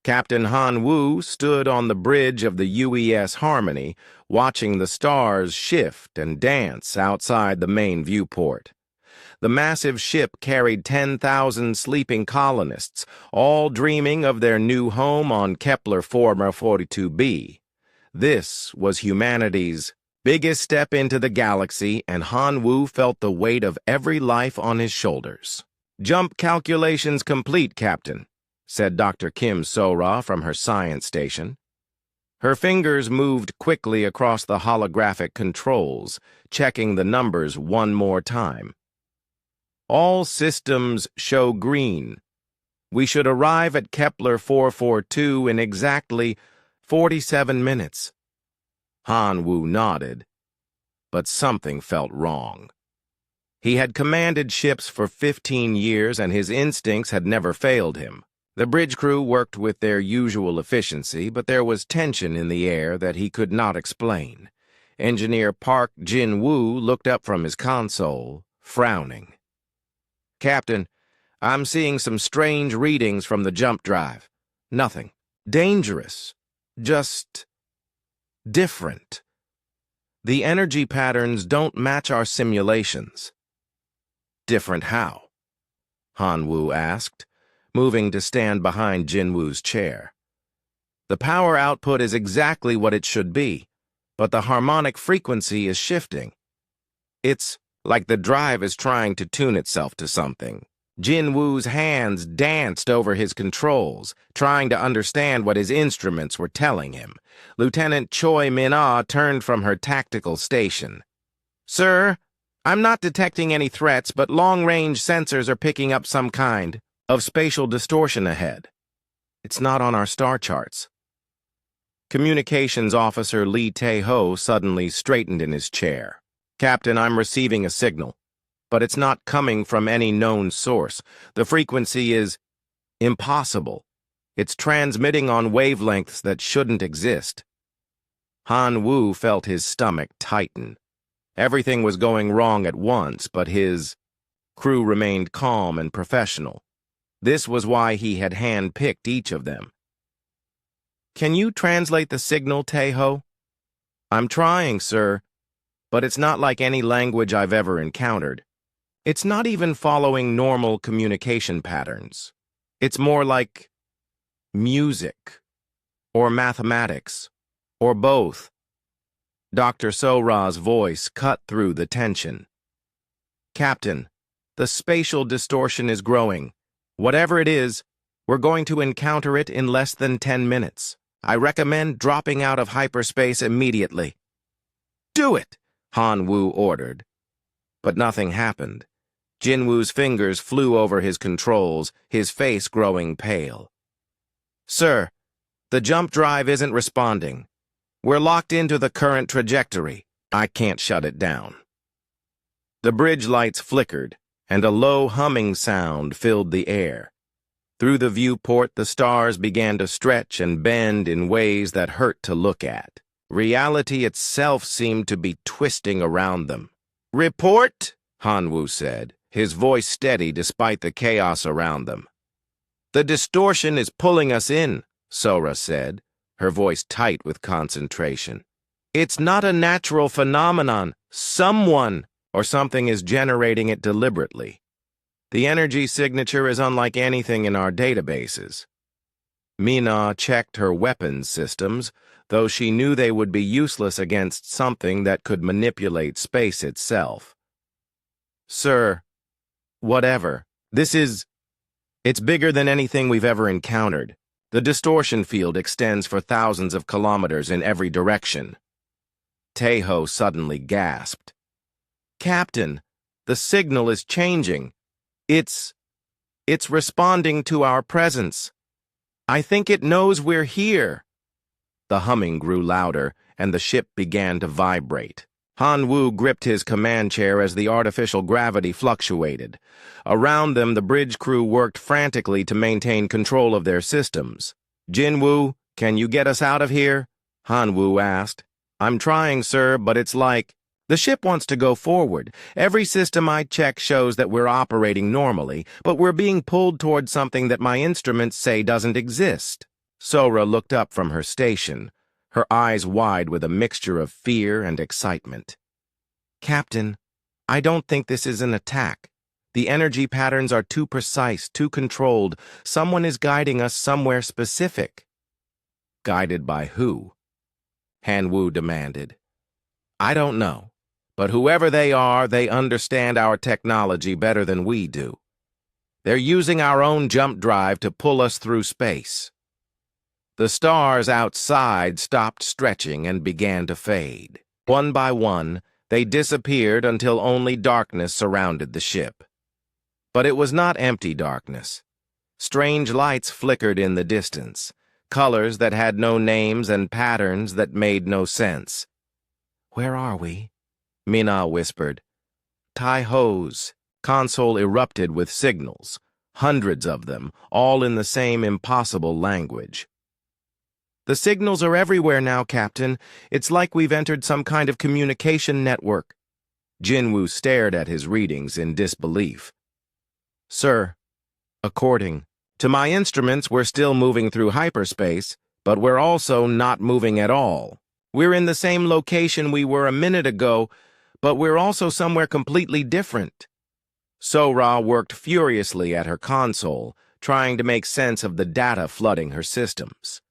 Captain Han Wu stood on the bridge of the UES Harmony, watching the stars shift and dance outside the main viewport. The massive ship carried 10,000 sleeping colonists, all dreaming of their new home on Kepler 442b. This was humanity's biggest step into the galaxy, and Han Wu felt the weight of every life on his shoulders. "Jump calculations complete, Captain," said Dr. Kim So-ra from her science station. Her fingers moved quickly across the holographic controls, checking the numbers one more time. "All systems show green. We should arrive at Kepler 442 in exactly 47 minutes. Han Wu nodded, but something felt wrong. He had commanded ships for 15 years, and his instincts had never failed him. The bridge crew worked with their usual efficiency, but there was tension in the air that he could not explain. Engineer Park Jin-woo looked up from his console, frowning. "Captain, I'm seeing some strange readings from the jump drive. Nothing dangerous, just different. The energy patterns don't match our simulations." "Different how?" Han Wu asked, moving to stand behind Jin-woo's chair. "The power output is exactly what it should be, but the harmonic frequency is shifting. It's like the drive is trying to tune itself to something." Jin-woo's hands danced over his controls, trying to understand what his instruments were telling him. Lieutenant Choi Min-ah turned from her tactical station. "Sir, I'm not detecting any threats, but long-range sensors are picking up some kind of spatial distortion ahead. It's not on our star charts." Communications Officer Lee Tae-ho suddenly straightened in his chair. "Captain, I'm receiving a signal, but it's not coming from any known source. The frequency is impossible. It's transmitting on wavelengths that shouldn't exist." Han Wu felt his stomach tighten. Everything was going wrong at once, but his crew remained calm and professional. This was why he had hand-picked each of them. "Can you translate the signal, Tae-ho?" "I'm trying, sir, but it's not like any language I've ever encountered. It's not even following normal communication patterns. It's more like music, or mathematics, or both." Dr. So-ra's voice cut through the tension. "Captain, the spatial distortion is growing. Whatever it is, we're going to encounter it in less than 10 minutes. I recommend dropping out of hyperspace immediately." "Do it!" Han Wu ordered. But nothing happened. Jin-woo's fingers flew over his controls, his face growing pale. "Sir, the jump drive isn't responding. We're locked into the current trajectory. I can't shut it down." The bridge lights flickered, and a low humming sound filled the air. Through the viewport, the stars began to stretch and bend in ways that hurt to look at. Reality itself seemed to be twisting around them. "Report," Han Wu said, his voice steady despite the chaos around them. "The distortion is pulling us in," So-ra said, her voice tight with concentration. "It's not a natural phenomenon. Someone or something is generating it deliberately. The energy signature is unlike anything in our databases." Mina checked her weapons systems, though she knew they would be useless against something that could manipulate space itself. "Sir, whatever. It's bigger than anything we've ever encountered. The distortion field extends for thousands of kilometers in every direction." Tae-ho suddenly gasped. "Captain, the signal is changing. It's responding to our presence. I think it knows we're here." The humming grew louder, and the ship began to vibrate. Han Wu gripped his command chair as the artificial gravity fluctuated. Around them, the bridge crew worked frantically to maintain control of their systems. "Jin-woo, can you get us out of here?" Han Wu asked. "I'm trying, sir, but it's like..." "The ship wants to go forward. Every system I check shows that we're operating normally, but we're being pulled toward something that my instruments say doesn't exist." Sora looked up from her station, her eyes wide with a mixture of fear and excitement. Captain, I don't think this is an attack. The energy patterns are too precise, too controlled. Someone is guiding us somewhere specific. Guided by who? Han Wu demanded. I don't know, but whoever they are, they understand our technology better than we do. They're using our own jump drive to pull us through space. The stars outside stopped stretching and began to fade. One by one, they disappeared until only darkness surrounded the ship. But it was not empty darkness. Strange lights flickered in the distance, colors that had no names and patterns that made no sense. Where are we? Mina whispered. Tai-Ho's console erupted with signals, hundreds of them, all in the same impossible language. The signals are everywhere now, Captain. It's like we've entered some kind of communication network. Jinwoo stared at his readings in disbelief. Sir, according to my instruments, we're still moving through hyperspace, but we're also not moving at all. We're in the same location we were a minute ago, but we're also somewhere completely different. Sora worked furiously at her console, trying to make sense of the data flooding her systems.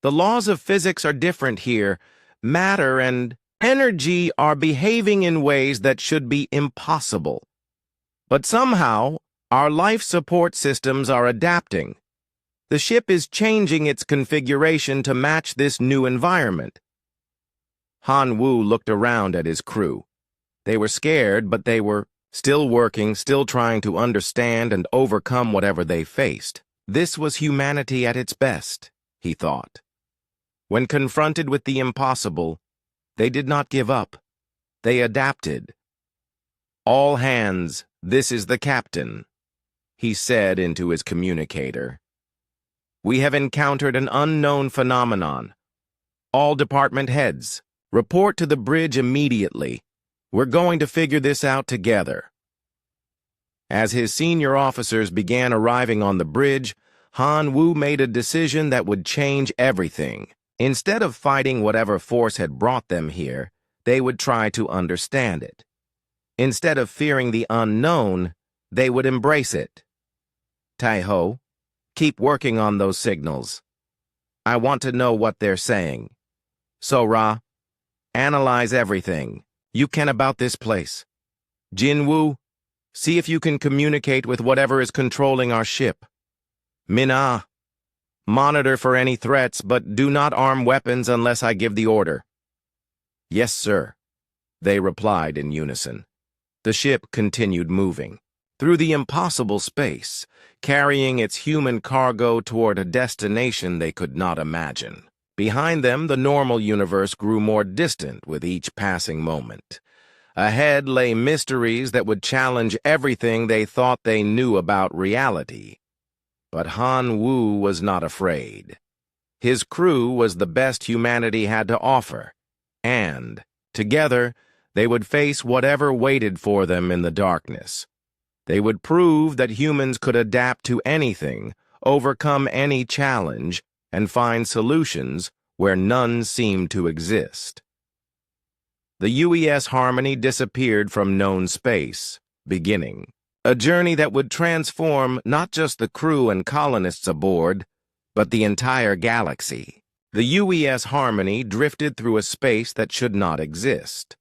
The laws of physics are different here. Matter and energy are behaving in ways that should be impossible. But somehow, our life support systems are adapting. The ship is changing its configuration to match this new environment. Han Wu looked around at his crew. They were scared, but they were still working, still trying to understand and overcome whatever they faced. This was humanity at its best, he thought. When confronted with the impossible, they did not give up. They adapted. All hands, this is the captain, he said into his communicator. We have encountered an unknown phenomenon. All department heads, report to the bridge immediately. We're going to figure this out together. As his senior officers began arriving on the bridge, Han Wu made a decision that would change everything. Instead of fighting whatever force had brought them here, they would try to understand it. Instead of fearing the unknown, they would embrace it. Tai-Ho, keep working on those signals. I want to know what they're saying. Sora, analyze everything you can about this place. Jinwoo, see if you can communicate with whatever is controlling our ship. Mina, monitor for any threats, but do not arm weapons unless I give the order. Yes, sir, they replied in unison. The ship continued moving through the impossible space, carrying its human cargo toward a destination they could not imagine. Behind them, the normal universe grew more distant with each passing moment. Ahead lay mysteries that would challenge everything they thought they knew about reality. But Han Wu was not afraid. His crew was the best humanity had to offer, and, together, they would face whatever waited for them in the darkness. They would prove that humans could adapt to anything, overcome any challenge, and find solutions where none seemed to exist. The UES Harmony disappeared from known space, beginning a journey that would transform not just the crew and colonists aboard, but the entire galaxy. The UES Harmony drifted through a space that should not exist.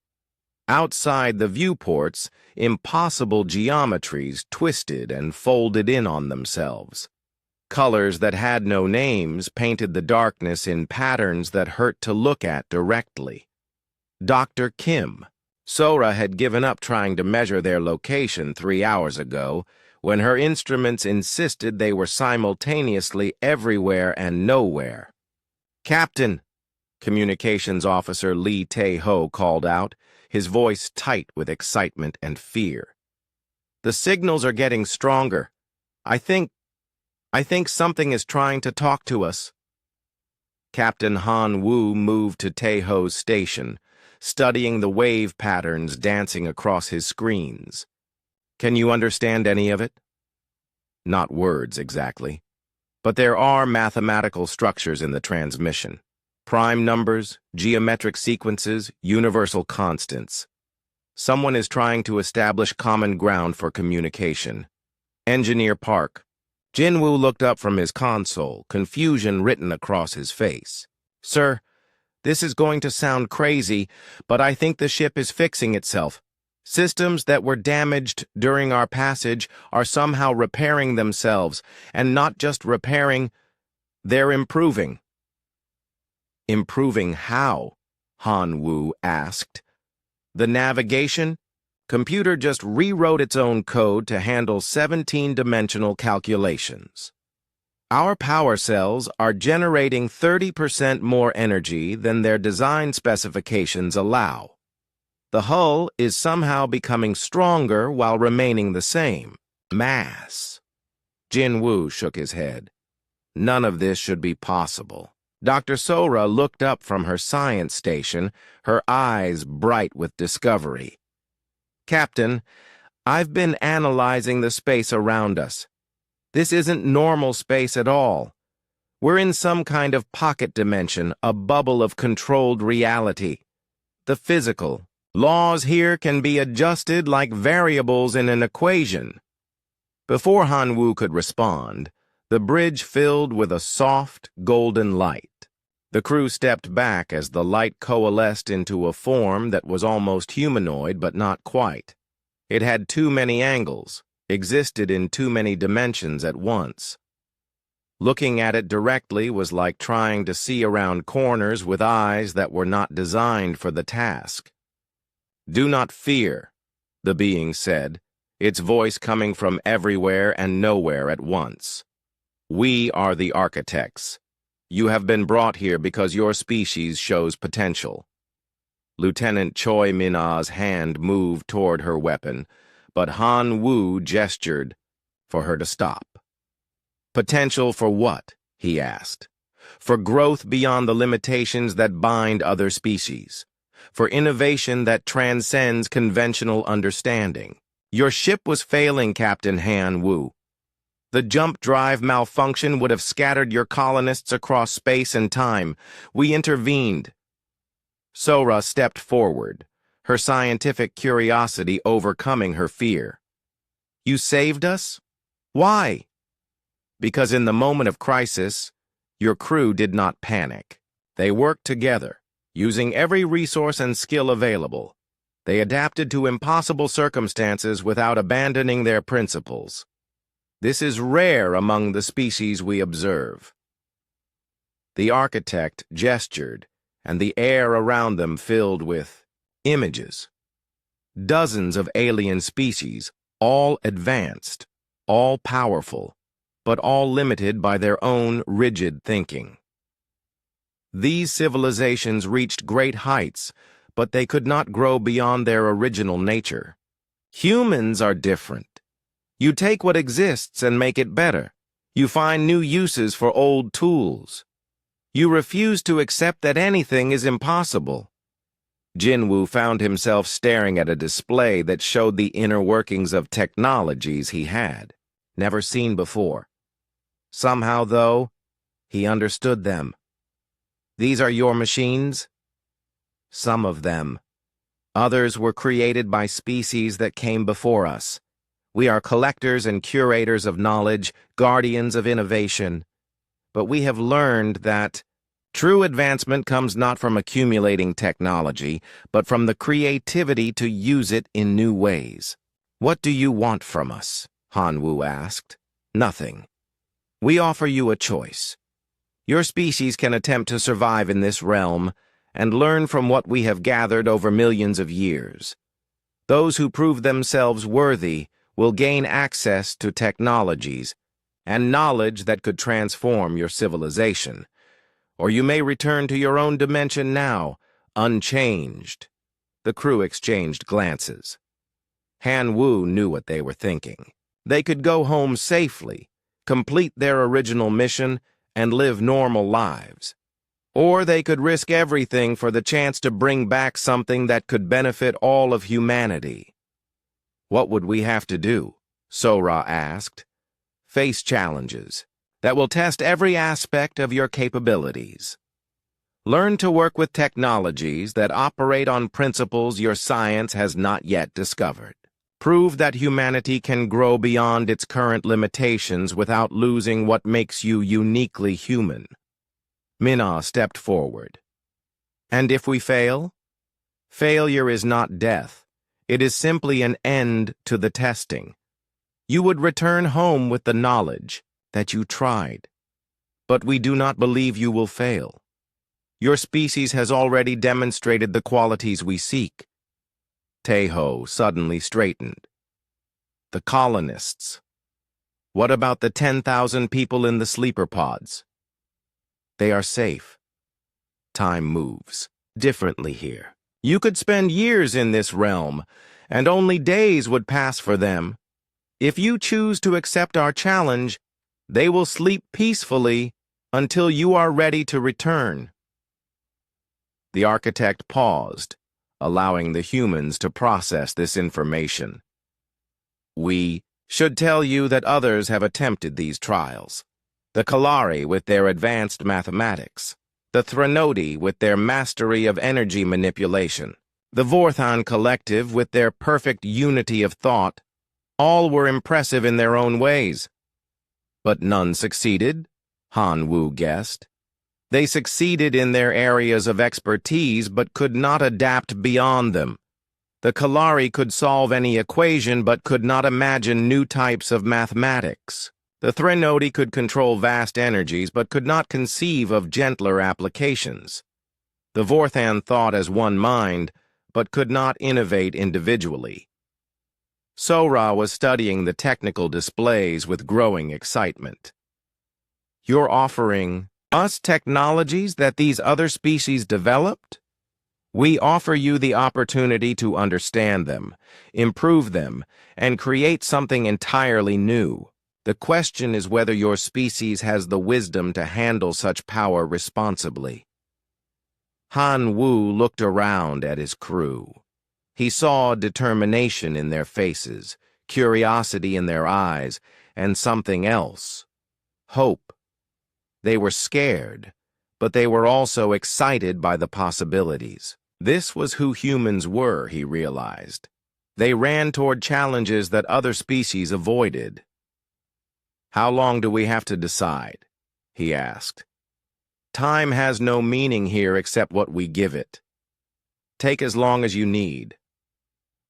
Outside the viewports, impossible geometries twisted and folded in on themselves. Colors that had no names painted the darkness in patterns that hurt to look at directly. Dr. Kim. Sora had given up trying to measure their location 3 hours ago, when her instruments insisted they were simultaneously everywhere and nowhere. Captain, Communications Officer Lee Tae-Ho called out, his voice tight with excitement and fear. The signals are getting stronger. I think something is trying to talk to us. Captain Han Wu moved to Tae-Ho's station, studying the wave patterns dancing across his screens. Can you understand any of it? Not words, exactly, But there are mathematical structures in the transmission. Prime numbers, geometric sequences, universal constants. Someone is trying to establish common ground for communication. Engineer Park. Jinwoo looked up from his console, confusion written across his face. Sir, this is going to sound crazy, but I think the ship is fixing itself. Systems that were damaged during our passage are somehow repairing themselves, and not just repairing, they're improving. Improving how? Han Wu asked. The navigation? Computer just rewrote its own code to handle 17-dimensional calculations. Our power cells are generating 30% more energy than their design specifications allow. The hull is somehow becoming stronger while remaining the same. Mass. Jinwoo shook his head. None of this should be possible. Dr. Sora looked up from her science station, her eyes bright with discovery. Captain, I've been analyzing the space around us. This isn't normal space at all. We're in some kind of pocket dimension, a bubble of controlled reality. The physical laws here can be adjusted like variables in an equation. Before Han Wu could respond, the bridge filled with a soft, golden light. The crew stepped back as the light coalesced into a form that was almost humanoid but not quite. It had too many angles, existed in too many dimensions at once. Looking at it directly was like trying to see around corners with eyes that were not designed for the task. Do not fear, the being said, its voice coming from everywhere and nowhere at once. We are the architects. You have been brought here because your species shows potential. Lieutenant Choi Min-ah's hand moved toward her weapon, but Han Wu gestured for her to stop. Potential for what? He asked. For growth beyond the limitations that bind other species. For innovation that transcends conventional understanding. Your ship was failing, Captain Han Wu. The jump drive malfunction would have scattered your colonists across space and time. We intervened. Sora stepped forward, her scientific curiosity overcoming her fear. You saved us? Why? Because in the moment of crisis, your crew did not panic. They worked together, using every resource and skill available. They adapted to impossible circumstances without abandoning their principles. This is rare among the species we observe. The architect gestured, and the air around them filled with images. Dozens of alien species, all advanced, all powerful, but all limited by their own rigid thinking. These civilizations reached great heights, but they could not grow beyond their original nature. Humans are different. You take what exists and make it better. You find new uses for old tools. You refuse to accept that anything is impossible. Jinwoo found himself staring at a display that showed the inner workings of technologies he had never seen before. Somehow, though, he understood them. These are your machines? Some of them. Others were created by species that came before us. We are collectors and curators of knowledge, guardians of innovation. But we have learned that true advancement comes not from accumulating technology, but from the creativity to use it in new ways. What do you want from us? Han Wu asked. Nothing. We offer you a choice. Your species can attempt to survive in this realm and learn from what we have gathered over millions of years. Those who prove themselves worthy will gain access to technologies and knowledge that could transform your civilization. Or you may return to your own dimension now, unchanged. The crew exchanged glances. Han Wu knew what they were thinking. They could go home safely, complete their original mission, and live normal lives. Or they could risk everything for the chance to bring back something that could benefit all of humanity. What would we have to do? Sora asked. Face challenges. that will test every aspect of your capabilities. Learn to work with technologies that operate on principles your science has not yet discovered. Prove that humanity can grow beyond its current limitations without losing what makes you uniquely human. Minna stepped forward. And if we fail? Failure is not death. It is simply an end to the testing. You would return home with the knowledge that you tried. But we do not believe you will fail. Your species has already demonstrated the qualities we seek. Tejo suddenly straightened. The colonists. What about the 10,000 people in the sleeper pods? They are safe. Time moves differently here. You could spend years in this realm, and only days would pass for them. If you choose to accept our challenge, they will sleep peacefully until you are ready to return. The architect paused, allowing the humans to process this information. We should tell you that others have attempted these trials. The Kalari with their advanced mathematics, the Threnodi with their mastery of energy manipulation, the Vorthan Collective with their perfect unity of thought, all were impressive in their own ways. But none succeeded, Han Wu guessed. They succeeded in their areas of expertise but could not adapt beyond them. The Kalari could solve any equation but could not imagine new types of mathematics. The Threnodi could control vast energies but could not conceive of gentler applications. The Vorthan thought as one mind but could not innovate individually. Sora was studying the technical displays with growing excitement. You're offering us technologies that these other species developed? We offer you the opportunity to understand them, improve them, and create something entirely new. The question is whether your species has the wisdom to handle such power responsibly. Han Wu looked around at his crew. He saw determination in their faces, curiosity in their eyes, and something else, hope. They were scared, but they were also excited by the possibilities. This was who humans were, he realized. They ran toward challenges that other species avoided. How long do we have to decide? He asked. Time has no meaning here except what we give it. Take as long as you need.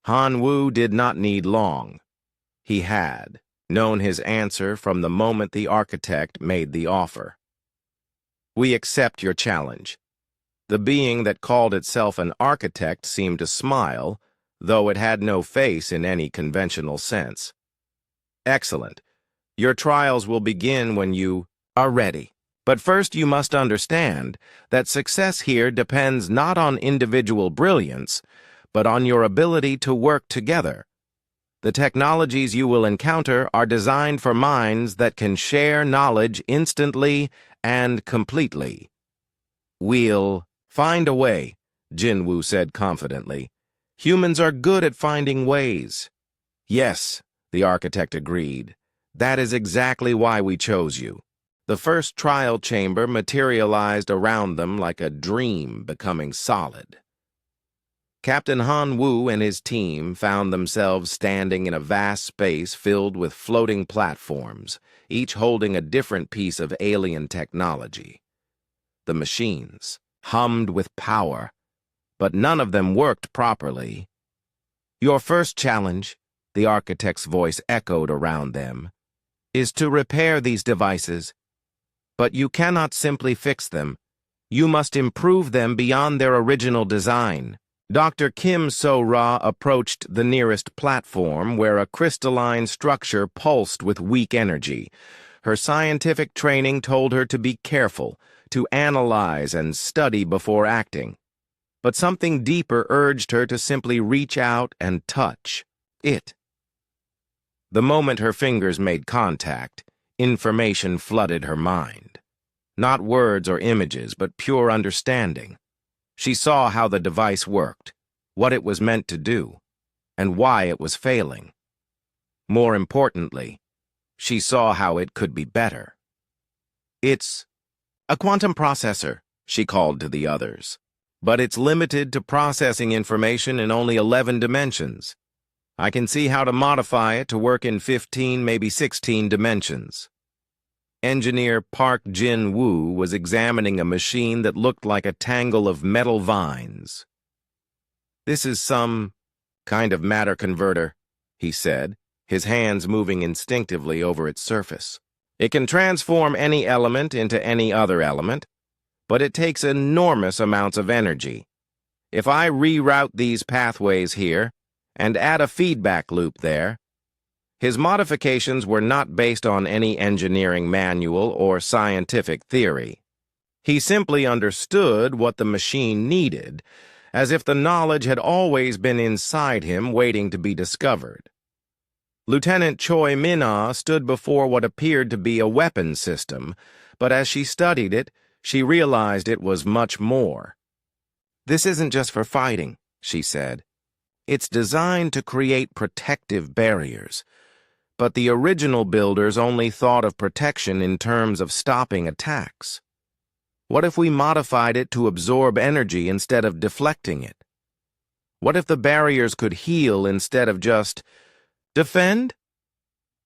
Han Wu did not need long. He had known his answer from the moment the architect made the offer. We accept your challenge. The being that called itself an architect seemed to smile, though it had no face in any conventional sense. Excellent. Your trials will begin when you are ready. But first you must understand that success here depends not on individual brilliance, but on your ability to work together. The technologies you will encounter are designed for minds that can share knowledge instantly and completely. We'll find a way, Jinwu said confidently. Humans are good at finding ways. Yes, the architect agreed. That is exactly why we chose you. The first trial chamber materialized around them like a dream becoming solid. Captain Han Wu and his team found themselves standing in a vast space filled with floating platforms, each holding a different piece of alien technology. The machines hummed with power, but none of them worked properly. Your first challenge, the architect's voice echoed around them, is to repair these devices. But you cannot simply fix them. You must improve them beyond their original design. Dr. Kim So-ra approached the nearest platform where a crystalline structure pulsed with weak energy. Her scientific training told her to be careful, to analyze and study before acting. But something deeper urged her to simply reach out and touch it. The moment her fingers made contact, information flooded her mind. Not words or images, but pure understanding. She saw how the device worked, what it was meant to do, and why it was failing. More importantly, she saw how it could be better. It's a quantum processor, she called to the others. But it's limited to processing information in only 11 dimensions. I can see how to modify it to work in 15, maybe 16 dimensions. Engineer Park Jin-woo was examining a machine that looked like a tangle of metal vines. This is some kind of matter converter, he said, his hands moving instinctively over its surface. It can transform any element into any other element, but it takes enormous amounts of energy. If I reroute these pathways here and add a feedback loop there, his modifications were not based on any engineering manual or scientific theory. He simply understood what the machine needed, as if the knowledge had always been inside him waiting to be discovered. Lieutenant Choi Min-ah stood before what appeared to be a weapon system, but as she studied it, she realized it was much more. "This isn't just for fighting," she said. "It's designed to create protective barriers. But the original builders only thought of protection in terms of stopping attacks. What if we modified it to absorb energy instead of deflecting it? What if the barriers could heal instead of just defend?"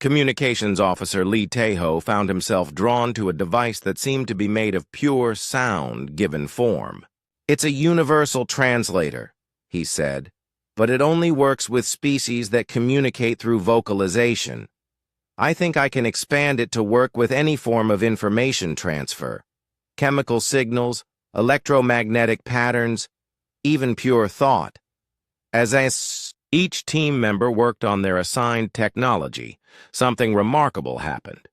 Communications Officer Lee Tae-ho found himself drawn to a device that seemed to be made of pure sound given form. "It's a universal translator," he said, "but it only works with species that communicate through vocalization. I think I can expand it to work with any form of information transfer. Chemical signals, electromagnetic patterns, even pure thought." As each team member worked on their assigned technology, something remarkable happened.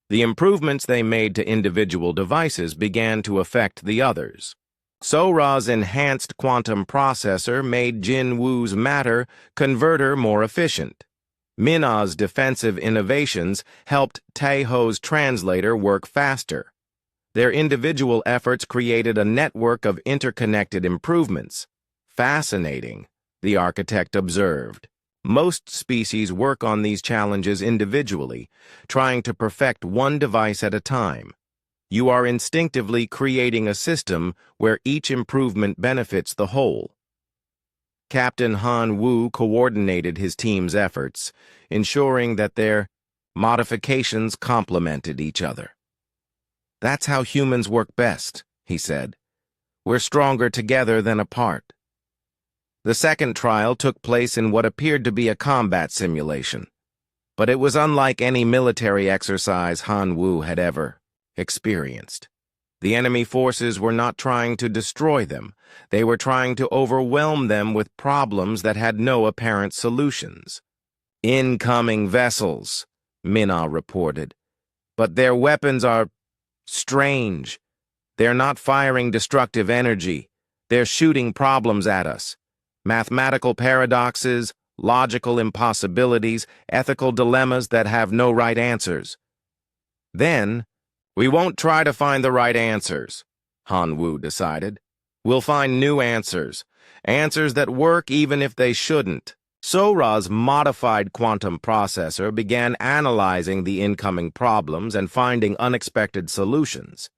The improvements they made to individual devices began to affect the others. Sora's enhanced quantum processor made Jin-woo's matter converter more efficient. Min-ah's defensive innovations helped Tae-ho's translator work faster. Their individual efforts created a network of interconnected improvements. "Fascinating," the architect observed. "Most species work on these challenges individually, trying to perfect one device at a time. You are instinctively creating a system where each improvement benefits the whole." Captain Han Woo coordinated his team's efforts, ensuring that their modifications complemented each other. "That's how humans work best," he said. "We're stronger together than apart." The second trial took place in what appeared to be a combat simulation, but it was unlike any military exercise Han Woo had ever experienced. The enemy forces were not trying to destroy them. They were trying to overwhelm them with problems that had no apparent solutions. "Incoming vessels," Min-ah reported. "But their weapons are strange. They're not firing destructive energy. They're shooting problems at us. Mathematical paradoxes, logical impossibilities, ethical dilemmas that have no right answers." Then, "We won't try to find the right answers," Han Woo decided. "We'll find new answers. Answers that work even if they shouldn't." Sora's modified quantum processor began analyzing the incoming problems and finding unexpected solutions.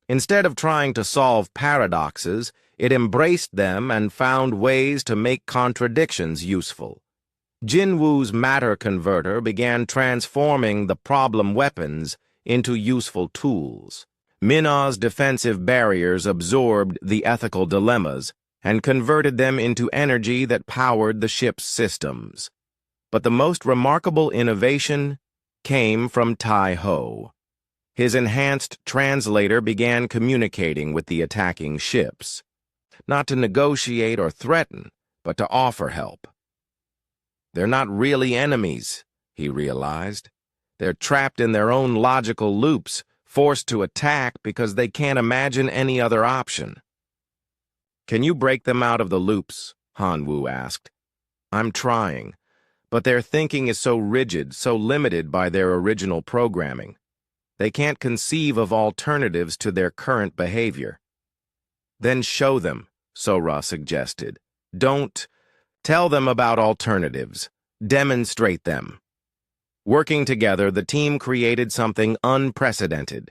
Instead of trying to solve paradoxes, it embraced them and found ways to make contradictions useful. Jin-woo's matter converter began transforming the problem weapons into useful tools. Min-ah's defensive barriers absorbed the ethical dilemmas and converted them into energy that powered the ship's systems. But the most remarkable innovation came from Tae-ho. His enhanced translator began communicating with the attacking ships, not to negotiate or threaten, but to offer help. "They're not really enemies," he realized. "They're trapped in their own logical loops, forced to attack because they can't imagine any other option." "Can you break them out of the loops?" Han Woo asked. "I'm trying, but their thinking is so rigid, so limited by their original programming. They can't conceive of alternatives to their current behavior." "Then show them," Sora suggested. "Don't tell them about alternatives. Demonstrate them." Working together, the team created something unprecedented.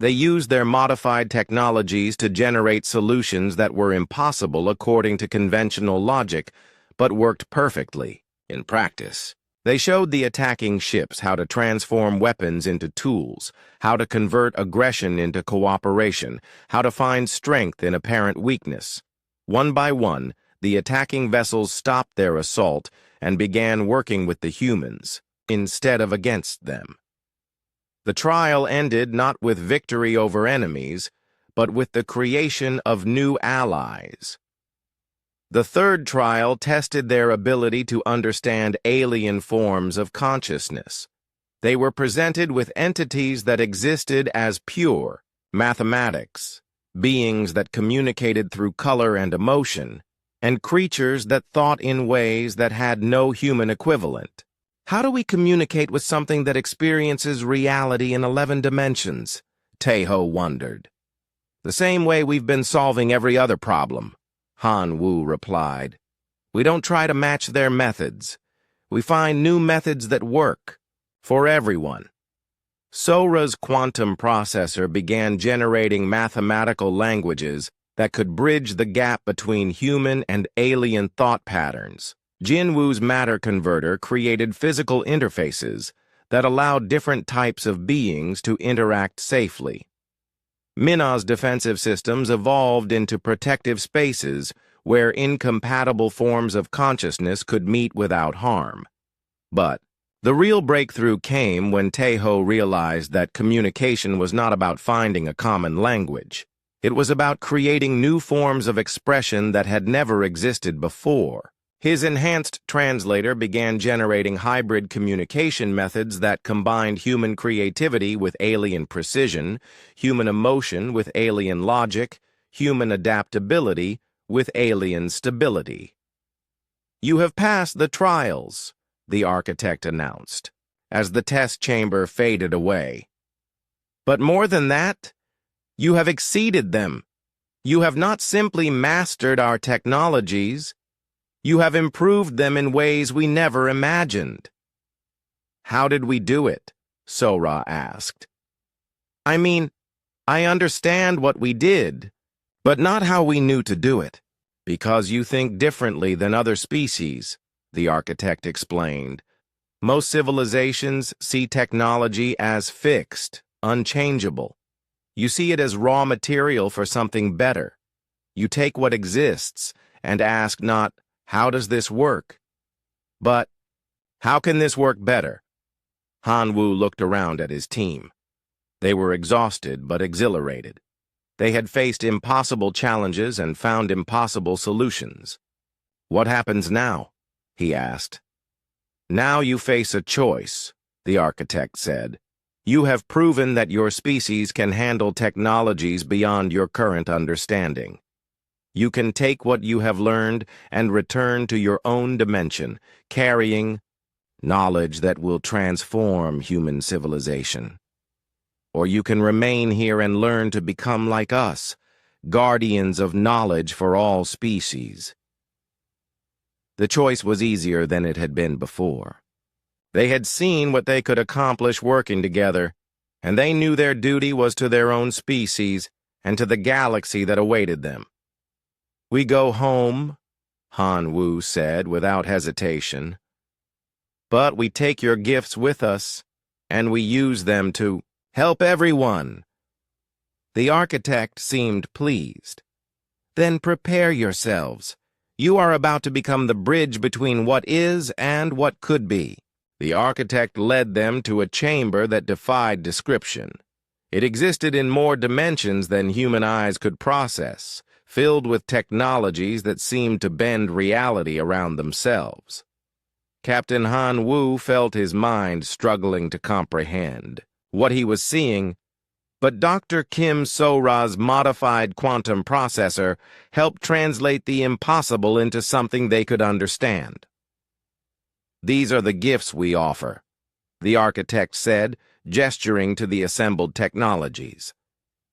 They used their modified technologies to generate solutions that were impossible according to conventional logic, but worked perfectly in practice. They showed the attacking ships how to transform weapons into tools, how to convert aggression into cooperation, how to find strength in apparent weakness. One by one, the attacking vessels stopped their assault and began working with the humans, instead of against them. The trial ended not with victory over enemies, but with the creation of new allies. The third trial tested their ability to understand alien forms of consciousness. They were presented with entities that existed as pure mathematics, beings that communicated through color and emotion, and creatures that thought in ways that had no human equivalent. How do we communicate with something that experiences reality in 11 dimensions? Taeho wondered. The same way we've been solving every other problem, Han Wu replied. We don't try to match their methods. We find new methods that work for everyone. Sora's quantum processor began generating mathematical languages that could bridge the gap between human and alien thought patterns. Jinwu's matter converter created physical interfaces that allowed different types of beings to interact safely. Minna's defensive systems evolved into protective spaces where incompatible forms of consciousness could meet without harm. But the real breakthrough came when Taeho realized that communication was not about finding a common language. It was about creating new forms of expression that had never existed before. His enhanced translator began generating hybrid communication methods that combined human creativity with alien precision, human emotion with alien logic, human adaptability with alien stability. You have passed the trials, the architect announced, as the test chamber faded away. But more than that, you have exceeded them. You have not simply mastered our technologies, you have improved them in ways we never imagined. How did we do it? Sora asked. I mean, I understand what we did, but not how we knew to do it. Because you think differently than other species, the architect explained. Most civilizations see technology as fixed, unchangeable. You see it as raw material for something better. You take what exists and ask not, how does this work? But, how can this work better? Han Wu looked around at his team. They were exhausted but exhilarated. They had faced impossible challenges and found impossible solutions. What happens now? He asked. Now you face a choice, the architect said. You have proven that your species can handle technologies beyond your current understanding. You can take what you have learned and return to your own dimension, carrying knowledge that will transform human civilization. Or you can remain here and learn to become like us, guardians of knowledge for all species. The choice was easier than it had been before. They had seen what they could accomplish working together, and they knew their duty was to their own species and to the galaxy that awaited them. We go home, Han Wu said without hesitation. But we take your gifts with us, and we use them to help everyone. The architect seemed pleased. Then prepare yourselves. You are about to become the bridge between what is and what could be. The architect led them to a chamber that defied description. It existed in more dimensions than human eyes could process, filled with technologies that seemed to bend reality around themselves. Captain Han Wu felt his mind struggling to comprehend what he was seeing, but Dr. Kim Sora's modified quantum processor helped translate the impossible into something they could understand. These are the gifts we offer, the architect said, gesturing to the assembled technologies.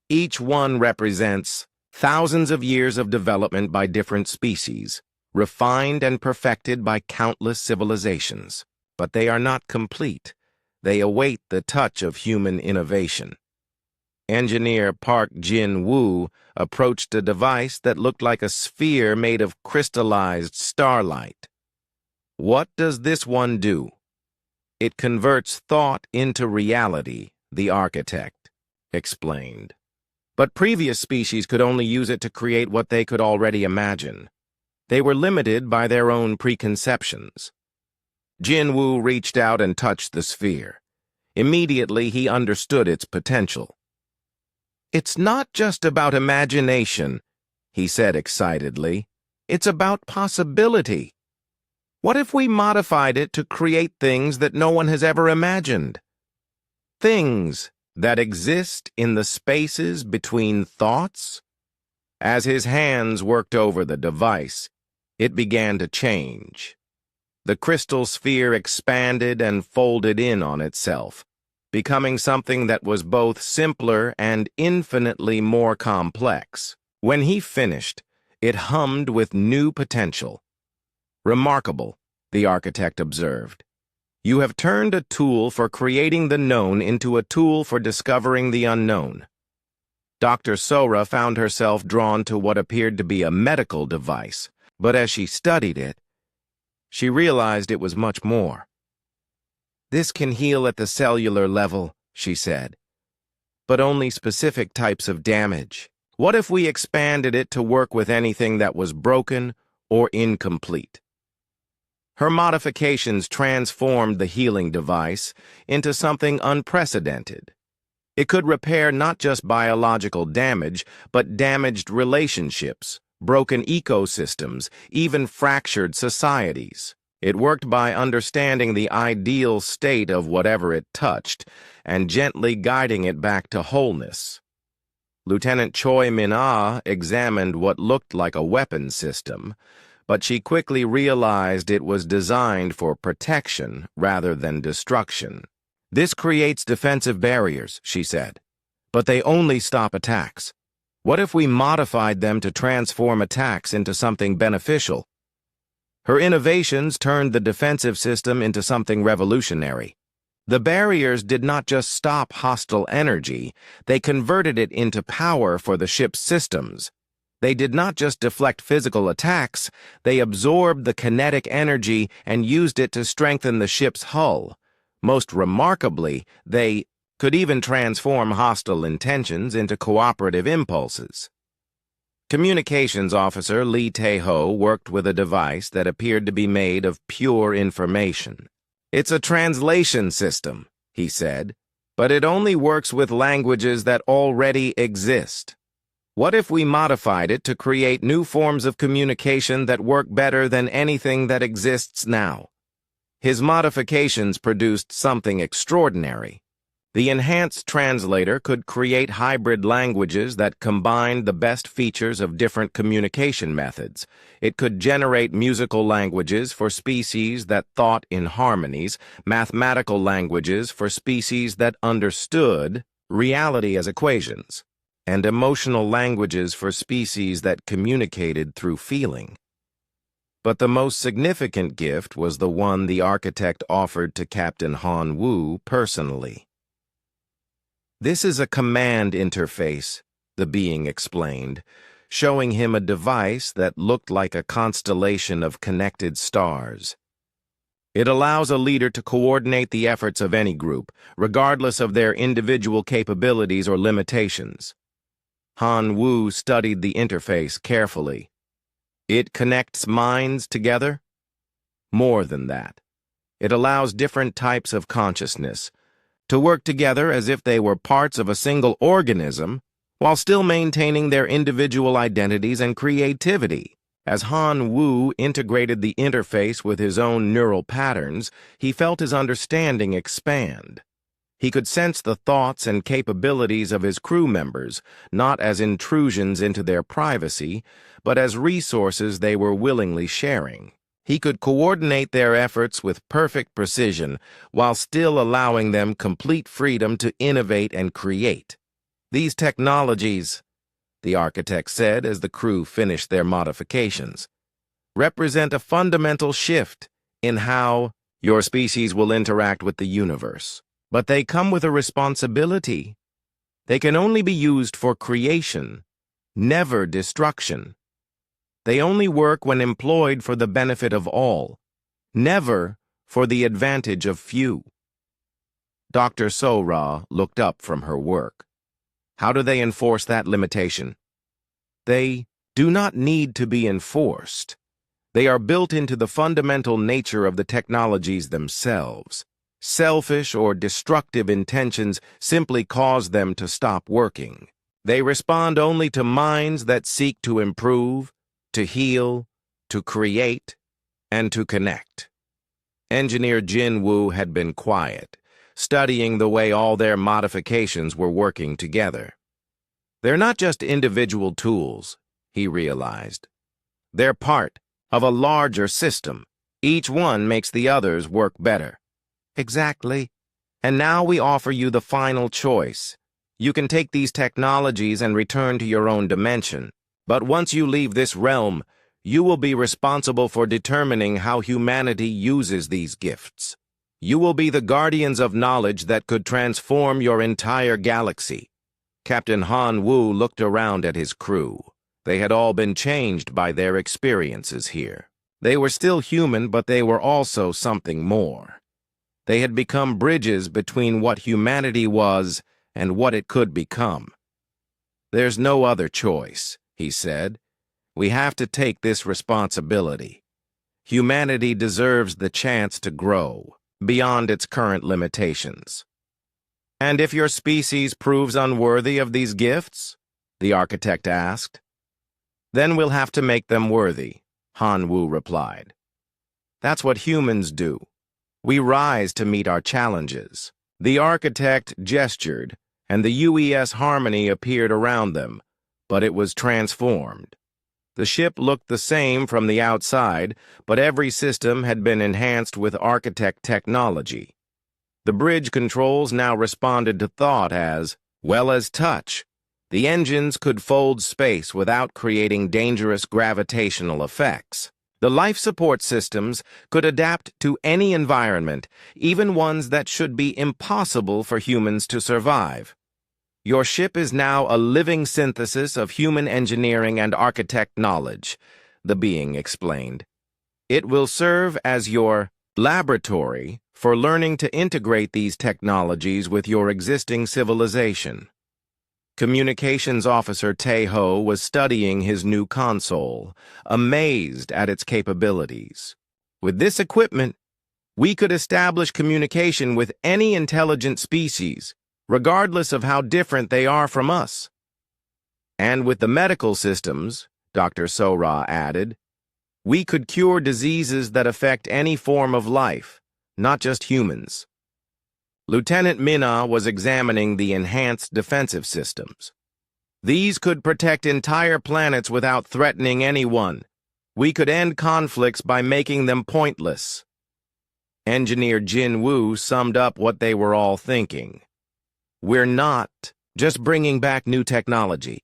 Each one represents thousands of years of development by different species, refined and perfected by countless civilizations. But they are not complete. They await the touch of human innovation. Engineer Park Jin-woo approached a device that looked like a sphere made of crystallized starlight. "What does this one do?" "It converts thought into reality," the architect explained. But previous species could only use it to create what they could already imagine. They were limited by their own preconceptions. Jin-woo reached out and touched the sphere. Immediately, he understood its potential. "It's not just about imagination," he said excitedly. "It's about possibility. What if we modified it to create things that no one has ever imagined? Things that exist in the spaces between thoughts?" As his hands worked over the device, it began to change. The crystal sphere expanded and folded in on itself, becoming something that was both simpler and infinitely more complex. When he finished, it hummed with new potential. "Remarkable," the architect observed. "You have turned a tool for creating the known into a tool for discovering the unknown." Dr. Sora found herself drawn to what appeared to be a medical device, but as she studied it, she realized it was much more. "This can heal at the cellular level," she said, "but only specific types of damage. What if we expanded it to work with anything that was broken or incomplete?" Her modifications transformed the healing device into something unprecedented. It could repair not just biological damage, but damaged relationships, broken ecosystems, even fractured societies. It worked by understanding the ideal state of whatever it touched and gently guiding it back to wholeness. Lieutenant Choi Min-ah examined what looked like a weapon system, but she quickly realized it was designed for protection rather than destruction. "This creates defensive barriers," she said, "but they only stop attacks. What if we modified them to transform attacks into something beneficial?" Her innovations turned the defensive system into something revolutionary. The barriers did not just stop hostile energy, they converted it into power for the ship's systems. They did not just deflect physical attacks, they absorbed the kinetic energy and used it to strengthen the ship's hull. Most remarkably, they could even transform hostile intentions into cooperative impulses. Communications Officer Lee Tae-ho worked with a device that appeared to be made of pure information. "It's a translation system," he said, "but it only works with languages that already exist. What if we modified it to create new forms of communication that work better than anything that exists now?" His modifications produced something extraordinary. The enhanced translator could create hybrid languages that combined the best features of different communication methods. It could generate musical languages for species that thought in harmonies, mathematical languages for species that understood reality as equations, and emotional languages for species that communicated through feeling. But the most significant gift was the one the architect offered to Captain Han-woo personally. "This is a command interface," the being explained, showing him a device that looked like a constellation of connected stars. "It allows a leader to coordinate the efforts of any group, regardless of their individual capabilities or limitations." Han-woo studied the interface carefully. "It connects minds together?" "More than that. It allows different types of consciousness to work together as if they were parts of a single organism, while still maintaining their individual identities and creativity." As Han-woo integrated the interface with his own neural patterns, he felt his understanding expand. He could sense the thoughts and capabilities of his crew members, not as intrusions into their privacy, but as resources they were willingly sharing. He could coordinate their efforts with perfect precision while still allowing them complete freedom to innovate and create. "These technologies," the architect said as the crew finished their modifications, "represent a fundamental shift in how your species will interact with the universe. But they come with a responsibility. They can only be used for creation, never destruction. They only work when employed for the benefit of all, never for the advantage of few. Dr. Sora looked up from her work. How do they enforce that limitation? They do not need to be enforced. They are built into the fundamental nature of the technologies themselves. Selfish or destructive intentions simply cause them to stop working. They respond only to minds that seek to improve, to heal, to create, and to connect. Engineer Jin Woo had been quiet, studying the way all their modifications were working together. They're not just individual tools, he realized. They're part of a larger system. Each one makes the others work better. Exactly. And now we offer you the final choice. You can take these technologies and return to your own dimension. But once you leave this realm, you will be responsible for determining how humanity uses these gifts. You will be the guardians of knowledge that could transform your entire galaxy. Captain Han Wu looked around at his crew. They had all been changed by their experiences here. They were still human, but they were also something more. They had become bridges between what humanity was and what it could become. There's no other choice, he said. We have to take this responsibility. Humanity deserves the chance to grow beyond its current limitations. And if your species proves unworthy of these gifts? The architect asked. Then we'll have to make them worthy, Han Wu replied. That's what humans do. We rise to meet our challenges. The architect gestured, and the UES harmony appeared around them, but it was transformed. The ship looked the same from the outside, but every system had been enhanced with architect technology. The bridge controls now responded to thought as well as touch. The engines could fold space without creating dangerous gravitational effects. The life support systems could adapt to any environment, even ones that should be impossible for humans to survive. Your ship is now a living synthesis of human engineering and architect knowledge, the being explained. It will serve as your laboratory for learning to integrate these technologies with your existing civilization. Communications Officer Tae-ho was studying his new console, amazed at its capabilities. With this equipment, we could establish communication with any intelligent species, regardless of how different they are from us. And with the medical systems, Dr. Sora added, we could cure diseases that affect any form of life, not just humans. Lieutenant Minna was examining the enhanced defensive systems. These could protect entire planets without threatening anyone. We could end conflicts by making them pointless. Engineer Jin Woo summed up what they were all thinking. We're not just bringing back new technology.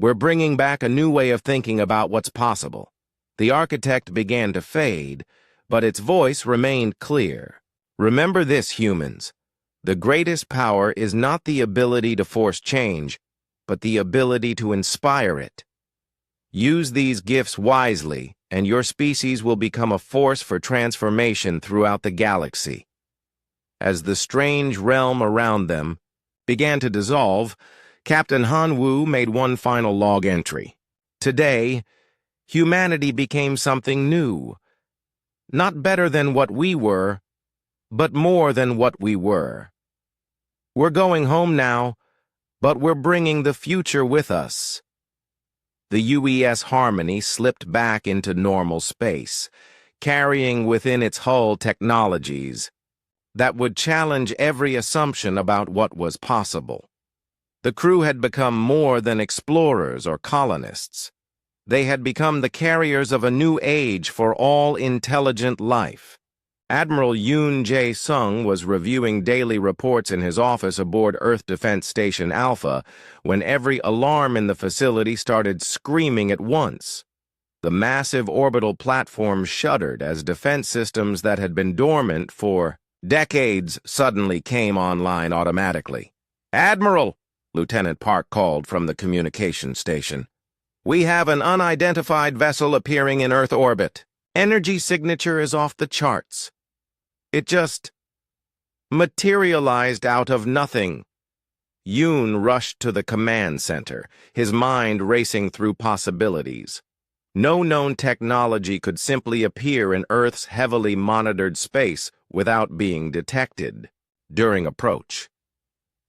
We're bringing back a new way of thinking about what's possible. The architect began to fade, but its voice remained clear. Remember this, humans. The greatest power is not the ability to force change, but the ability to inspire it. Use these gifts wisely, and your species will become a force for transformation throughout the galaxy. As the strange realm around them began to dissolve, Captain Han Wu made one final log entry. Today, humanity became something new. Not better than what we were, but more than what we were. We're going home now, but we're bringing the future with us. The UES Harmony slipped back into normal space, carrying within its hull technologies that would challenge every assumption about what was possible. The crew had become more than explorers or colonists. They had become the carriers of a new age for all intelligent life. Admiral Yoon Jae-sung was reviewing daily reports in his office aboard Earth Defense Station Alpha when every alarm in the facility started screaming at once. The massive orbital platform shuddered as defense systems that had been dormant for decades suddenly came online automatically. "Admiral!" Lieutenant Park called from the communication station. "We have an unidentified vessel appearing in Earth orbit. Energy signature is off the charts. It just materialized out of nothing." Yoon rushed to the command center, his mind racing through possibilities. No known technology could simply appear in Earth's heavily monitored space without being detected during approach.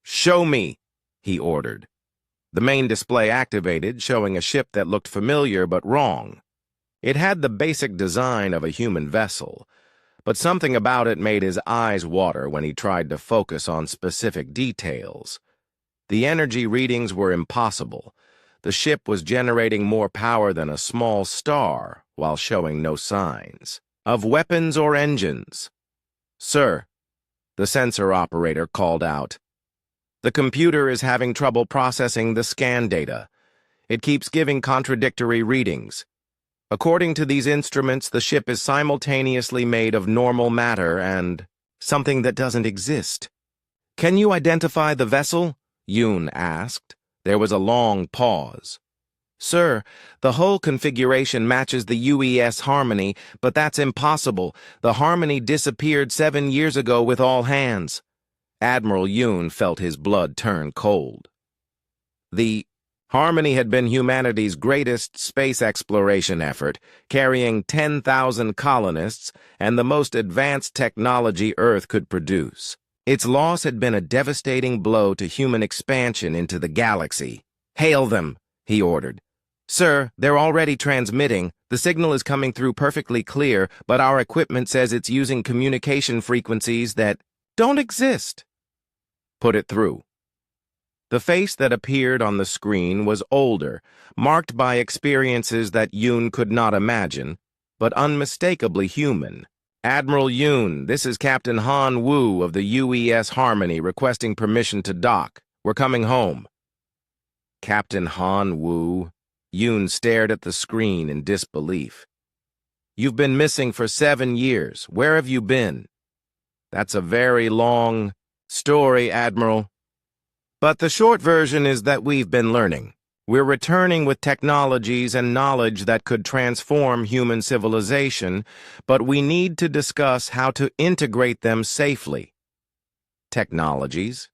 "Show me," he ordered. The main display activated, showing a ship that looked familiar but wrong. It had the basic design of a human vessel, but something about it made his eyes water when he tried to focus on specific details. The energy readings were impossible. The ship was generating more power than a small star while showing no signs of weapons or engines. "Sir," the sensor operator called out, "the computer is having trouble processing the scan data. It keeps giving contradictory readings. According to these instruments, the ship is simultaneously made of normal matter and something that doesn't exist." "Can you identify the vessel?" Yoon asked. There was a long pause. "Sir, the hull configuration matches the UES Harmony, but that's impossible. The Harmony disappeared 7 years ago with all hands." Admiral Yoon felt his blood turn cold. The Harmony had been humanity's greatest space exploration effort, carrying 10,000 colonists and the most advanced technology Earth could produce. Its loss had been a devastating blow to human expansion into the galaxy. "Hail them," he ordered. "Sir, they're already transmitting. The signal is coming through perfectly clear, but our equipment says it's using communication frequencies that don't exist." "Put it through." The face that appeared on the screen was older, marked by experiences that Yoon could not imagine, but unmistakably human. "Admiral Yoon, this is Captain Han Wu of the UES Harmony requesting permission to dock. We're coming home." Captain Han Wu? Yoon stared at the screen in disbelief. "You've been missing for 7 years. Where have you been?" "That's a very long story, Admiral. But the short version is that we've been learning. We're returning with technologies and knowledge that could transform human civilization, but we need to discuss how to integrate them safely." "Technologies?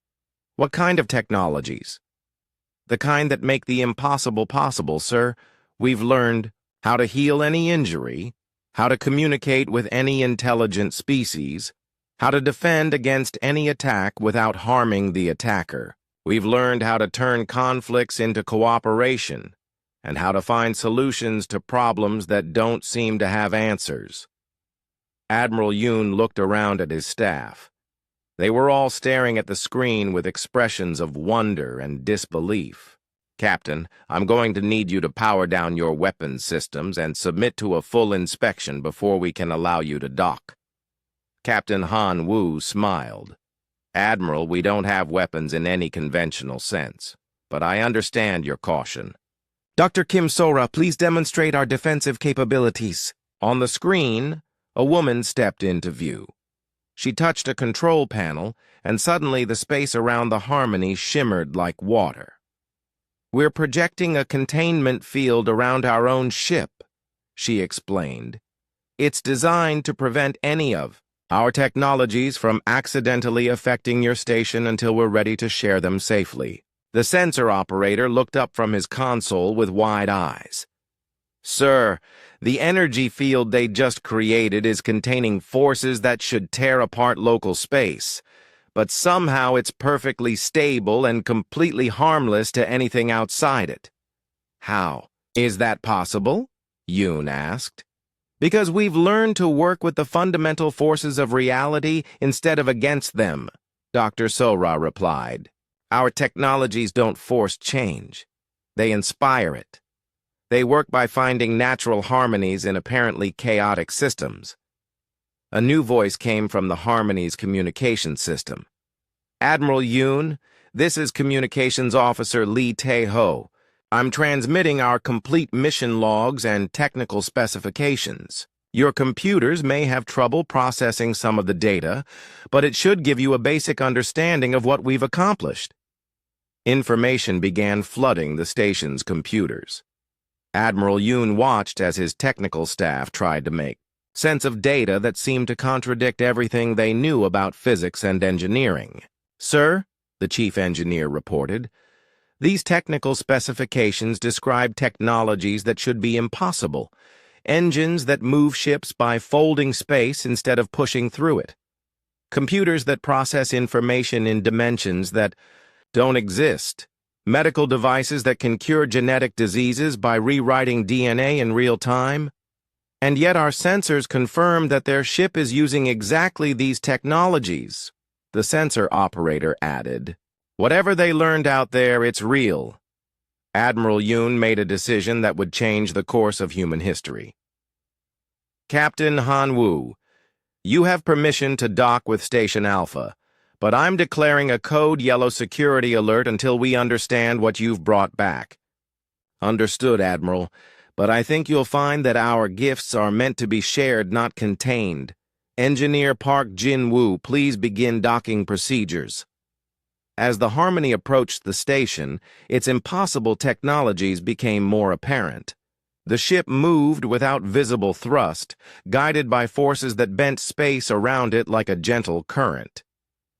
What kind of technologies?" "The kind that make the impossible possible, sir. We've learned how to heal any injury, how to communicate with any intelligent species, how to defend against any attack without harming the attacker. We've learned how to turn conflicts into cooperation, and how to find solutions to problems that don't seem to have answers." Admiral Yoon looked around at his staff. They were all staring at the screen with expressions of wonder and disbelief. "Captain, I'm going to need you to power down your weapons systems and submit to a full inspection before we can allow you to dock." Captain Han Wu smiled. "Admiral, we don't have weapons in any conventional sense, but I understand your caution." "Dr. Kim Sora, please demonstrate our defensive capabilities." On the screen, a woman stepped into view. She touched a control panel, and suddenly the space around the Harmony shimmered like water. "We're projecting a containment field around our own ship," she explained. "It's designed to prevent any of our technologies from accidentally affecting your station until we're ready to share them safely." The sensor operator looked up from his console with wide eyes. "Sir, the energy field they just created is containing forces that should tear apart local space, but somehow it's perfectly stable and completely harmless to anything outside it." "How is that possible?" Yoon asked. "Because we've learned to work with the fundamental forces of reality instead of against them," Dr. Sora replied. "Our technologies don't force change. They inspire it. They work by finding natural harmonies in apparently chaotic systems." A new voice came from the Harmony's communication system. "Admiral Yoon, this is Communications Officer Lee Tae-ho. I'm transmitting our complete mission logs and technical specifications. Your computers may have trouble processing some of the data, but it should give you a basic understanding of what we've accomplished." Information began flooding the station's computers. Admiral Yoon watched as his technical staff tried to make sense of data that seemed to contradict everything they knew about physics and engineering. "Sir," the chief engineer reported, "these technical specifications describe technologies that should be impossible. Engines that move ships by folding space instead of pushing through it. Computers that process information in dimensions that don't exist. Medical devices that can cure genetic diseases by rewriting DNA in real time. And yet our sensors confirm that their ship is using exactly these technologies." The sensor operator added, "Whatever they learned out there, it's real." Admiral Yoon made a decision that would change the course of human history. "Captain Han Woo, you have permission to dock with Station Alpha, but I'm declaring a code yellow security alert until we understand what you've brought back." "Understood, Admiral, but I think you'll find that our gifts are meant to be shared, not contained. Engineer Park Jin-woo, please begin docking procedures." As the Harmony approached the station, its impossible technologies became more apparent. The ship moved without visible thrust, guided by forces that bent space around it like a gentle current.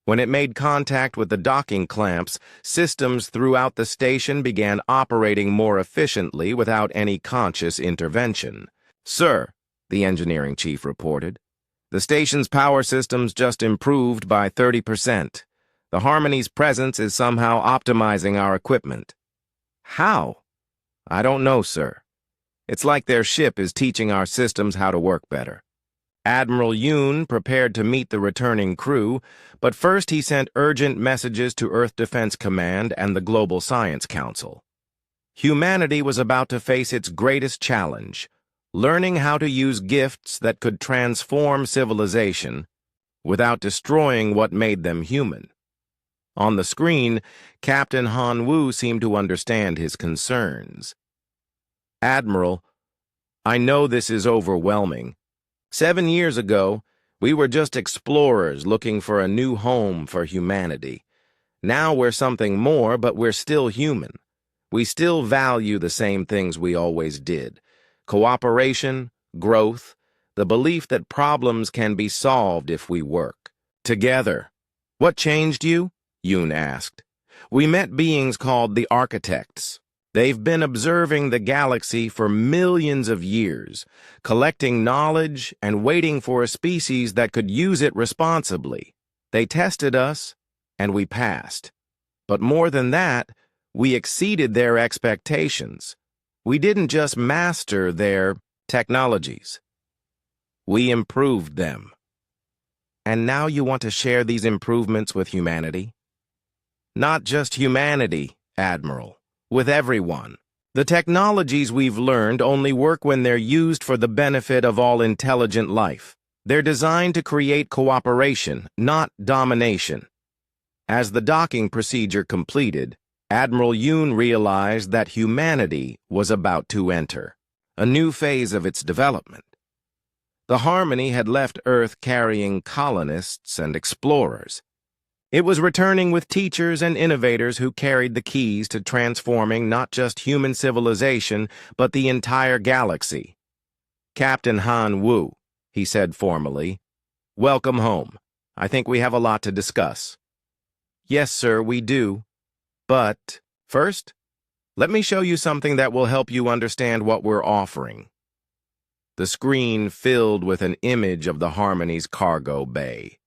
When it made contact with the docking clamps, systems throughout the station began operating more efficiently without any conscious intervention. "Sir," the engineering chief reported, "the station's power systems just improved by 30%. The Harmony's presence is somehow optimizing our equipment." "How?" "I don't know, sir. It's like their ship is teaching our systems how to work better." Admiral Yoon prepared to meet the returning crew, but first he sent urgent messages to Earth Defense Command and the Global Science Council. Humanity was about to face its greatest challenge, learning how to use gifts that could transform civilization without destroying what made them human. On the screen, Captain Han Woo seemed to understand his concerns. "Admiral, I know this is overwhelming. 7 years ago, we were just explorers looking for a new home for humanity. Now we're something more, but we're still human. We still value the same things we always did: cooperation, growth, the belief that problems can be solved if we work together." "What changed you?" Yoon asked. "We met beings called the Architects. They've been observing the galaxy for millions of years, collecting knowledge and waiting for a species that could use it responsibly. They tested us, and we passed. But more than that, we exceeded their expectations. We didn't just master their technologies. We improved them. And now you want to share these improvements with humanity?" "Not just humanity, Admiral. With everyone. The technologies we've learned only work when they're used for the benefit of all intelligent life. They're designed to create cooperation, not domination." As the docking procedure completed, Admiral Yoon realized that humanity was about to enter a new phase of its development. The Harmony had left Earth carrying colonists and explorers. It was returning with teachers and innovators who carried the keys to transforming not just human civilization, but the entire galaxy. "Captain Han Woo," he said formally, "welcome home. I think we have a lot to discuss." "Yes, sir, we do. But first, let me show you something that will help you understand what we're offering." The screen filled with an image of the Harmony's cargo bay.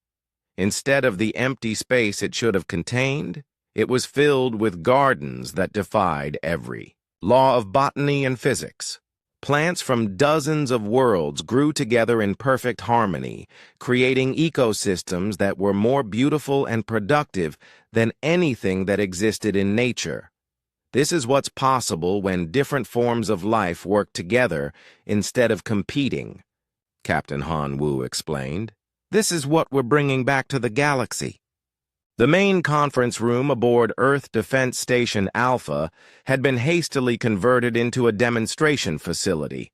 Instead of the empty space it should have contained, it was filled with gardens that defied every law of botany and physics. Plants from dozens of worlds grew together in perfect harmony, creating ecosystems that were more beautiful and productive than anything that existed in nature. This is what's possible when different forms of life work together instead of competing, Captain Han Woo explained. This is what we're bringing back to the galaxy. The main conference room aboard Earth Defense Station Alpha had been hastily converted into a demonstration facility.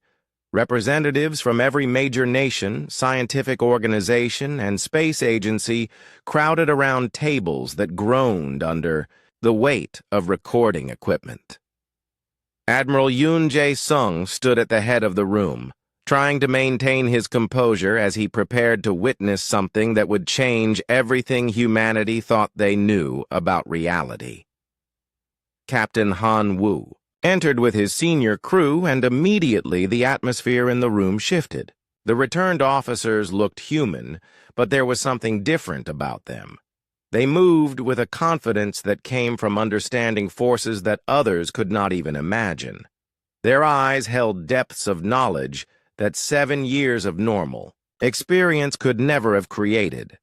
Representatives from every major nation, scientific organization, and space agency crowded around tables that groaned under the weight of recording equipment. Admiral Yoon Jae-sung stood at the head of the room, trying to maintain his composure as he prepared to witness something that would change everything humanity thought they knew about reality. Captain Han Woo entered with his senior crew, and immediately the atmosphere in the room shifted. The returned officers looked human, but there was something different about them. They moved with a confidence that came from understanding forces that others could not even imagine. Their eyes held depths of knowledge that 7 years of normal experience could never have created.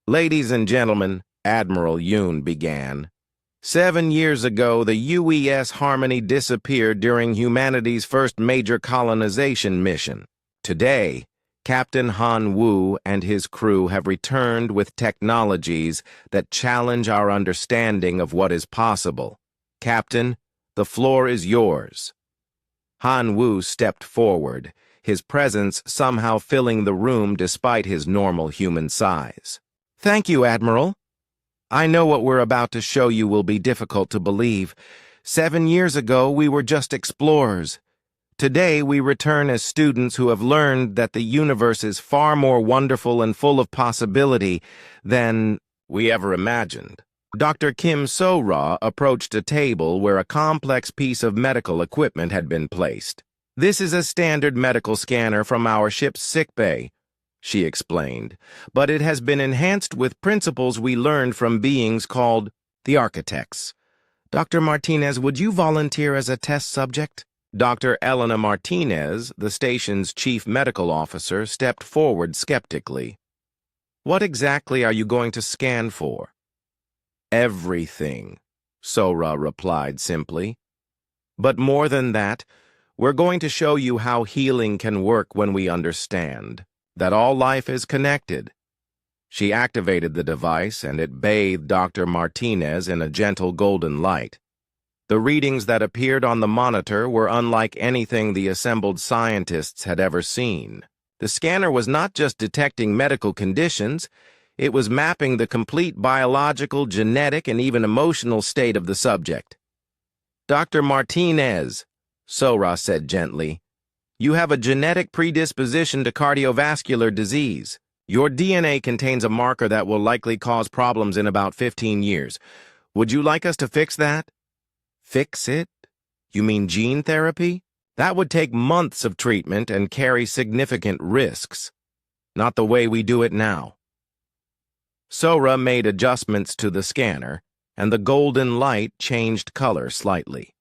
"Ladies and gentlemen," Admiral Yoon began, 7 years ago, the UES Harmony disappeared during humanity's first major colonization mission. Today, Captain Han Woo and his crew have returned with technologies that challenge our understanding of what is possible. Captain, the floor is yours. Han Woo stepped forward, his presence somehow filling the room despite his normal human size. "Thank you, Admiral. I know what we're about to show you will be difficult to believe. 7 years ago, we were just explorers. Today, we return as students who have learned that the universe is far more wonderful and full of possibility than we ever imagined." Dr. Kim So-ra approached a table where a complex piece of medical equipment had been placed. "This is a standard medical scanner from our ship's sickbay," she explained, "but it has been enhanced with principles we learned from beings called the architects. Dr. Martinez, would you volunteer as a test subject?" Dr. Elena Martinez, the station's chief medical officer, stepped forward skeptically. "What exactly are you going to scan for?" "Everything," So-ra replied simply. "But more than that, we're going to show you how healing can work when we understand that all life is connected." She activated the device, and it bathed Dr. Martinez in a gentle golden light. The readings that appeared on the monitor were unlike anything the assembled scientists had ever seen. The scanner was not just detecting medical conditions, it was mapping the complete biological, genetic, and even emotional state of the subject. "Dr. Martinez," So-ra said gently, "you have a genetic predisposition to cardiovascular disease. Your DNA contains a marker that will likely cause problems in about 15 years. Would you like us to fix that?" "Fix it? You mean gene therapy? That would take months of treatment and carry significant risks. Not the way we do it now." So-ra made adjustments to the scanner, and the golden light changed color slightly.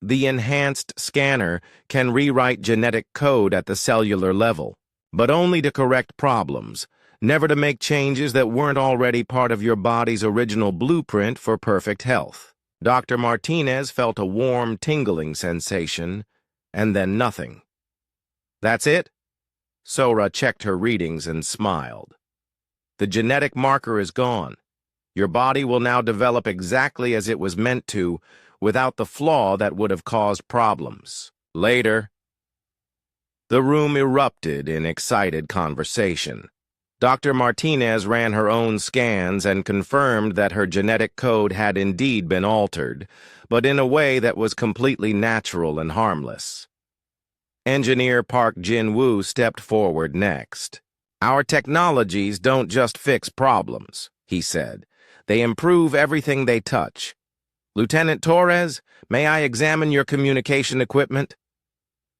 The enhanced scanner can rewrite genetic code at the cellular level, but only to correct problems, never to make changes that weren't already part of your body's original blueprint for perfect health. Dr. Martinez felt a warm, tingling sensation, and then nothing. "That's it?" So-ra checked her readings and smiled. "The genetic marker is gone. Your body will now develop exactly as it was meant to, without the flaw that would have caused problems. Later." The room erupted in excited conversation. Dr. Martinez ran her own scans and confirmed that her genetic code had indeed been altered, but in a way that was completely natural and harmless. Engineer Park Jin-woo stepped forward next. "Our technologies don't just fix problems," he said. "They improve everything they touch. Lieutenant Torres, may I examine your communication equipment?"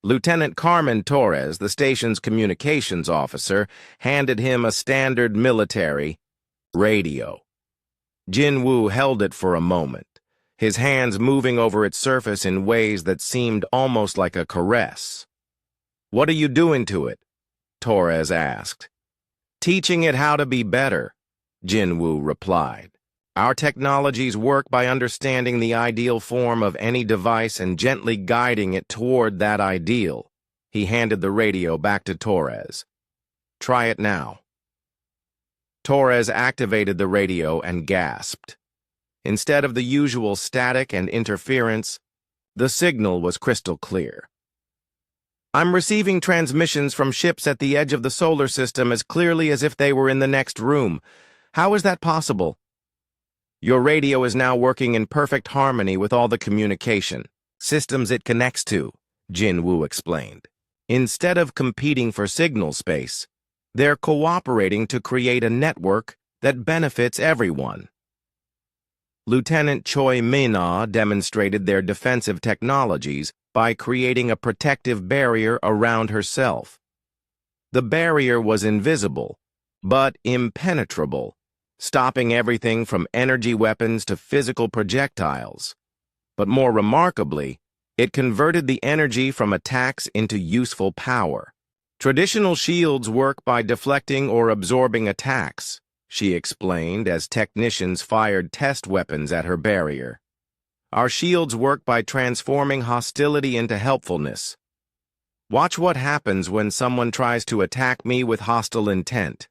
Lieutenant Carmen Torres, the station's communications officer, handed him a standard military radio. Jin-woo held it for a moment, his hands moving over its surface in ways that seemed almost like a caress. "What are you doing to it?" Torres asked. "Teaching it how to be better," Jin-woo replied. "Our technologies work by understanding the ideal form of any device and gently guiding it toward that ideal." He handed the radio back to Torres. "Try it now." Torres activated the radio and gasped. Instead of the usual static and interference, the signal was crystal clear. "I'm receiving transmissions from ships at the edge of the solar system as clearly as if they were in the next room. How is that possible?" Your radio is now working in perfect harmony with all the communication systems it connects to, Jin Woo explained. Instead of competing for signal space, they're cooperating to create a network that benefits everyone. Lieutenant Choi Min-ah demonstrated their defensive technologies by creating a protective barrier around herself. The barrier was invisible, but impenetrable, stopping everything from energy weapons to physical projectiles. But more remarkably, it converted the energy from attacks into useful power. Traditional shields work by deflecting or absorbing attacks, she explained as technicians fired test weapons at her barrier. Our shields work by transforming hostility into helpfulness. Watch what happens when someone tries to attack me with hostile intent.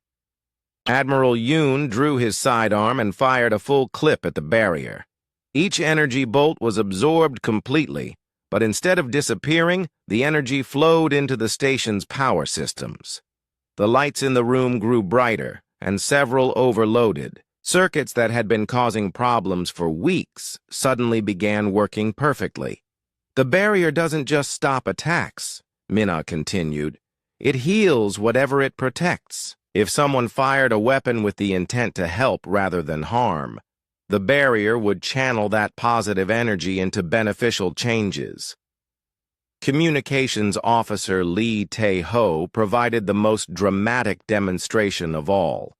Admiral Yoon drew his sidearm and fired a full clip at the barrier. Each energy bolt was absorbed completely, but instead of disappearing, the energy flowed into the station's power systems. The lights in the room grew brighter, and several overloaded. Circuits that had been causing problems for weeks suddenly began working perfectly. The barrier doesn't just stop attacks, Min-ah continued. It heals whatever it protects. If someone fired a weapon with the intent to help rather than harm, the barrier would channel that positive energy into beneficial changes. Communications Officer Lee Tae-ho provided the most dramatic demonstration of all.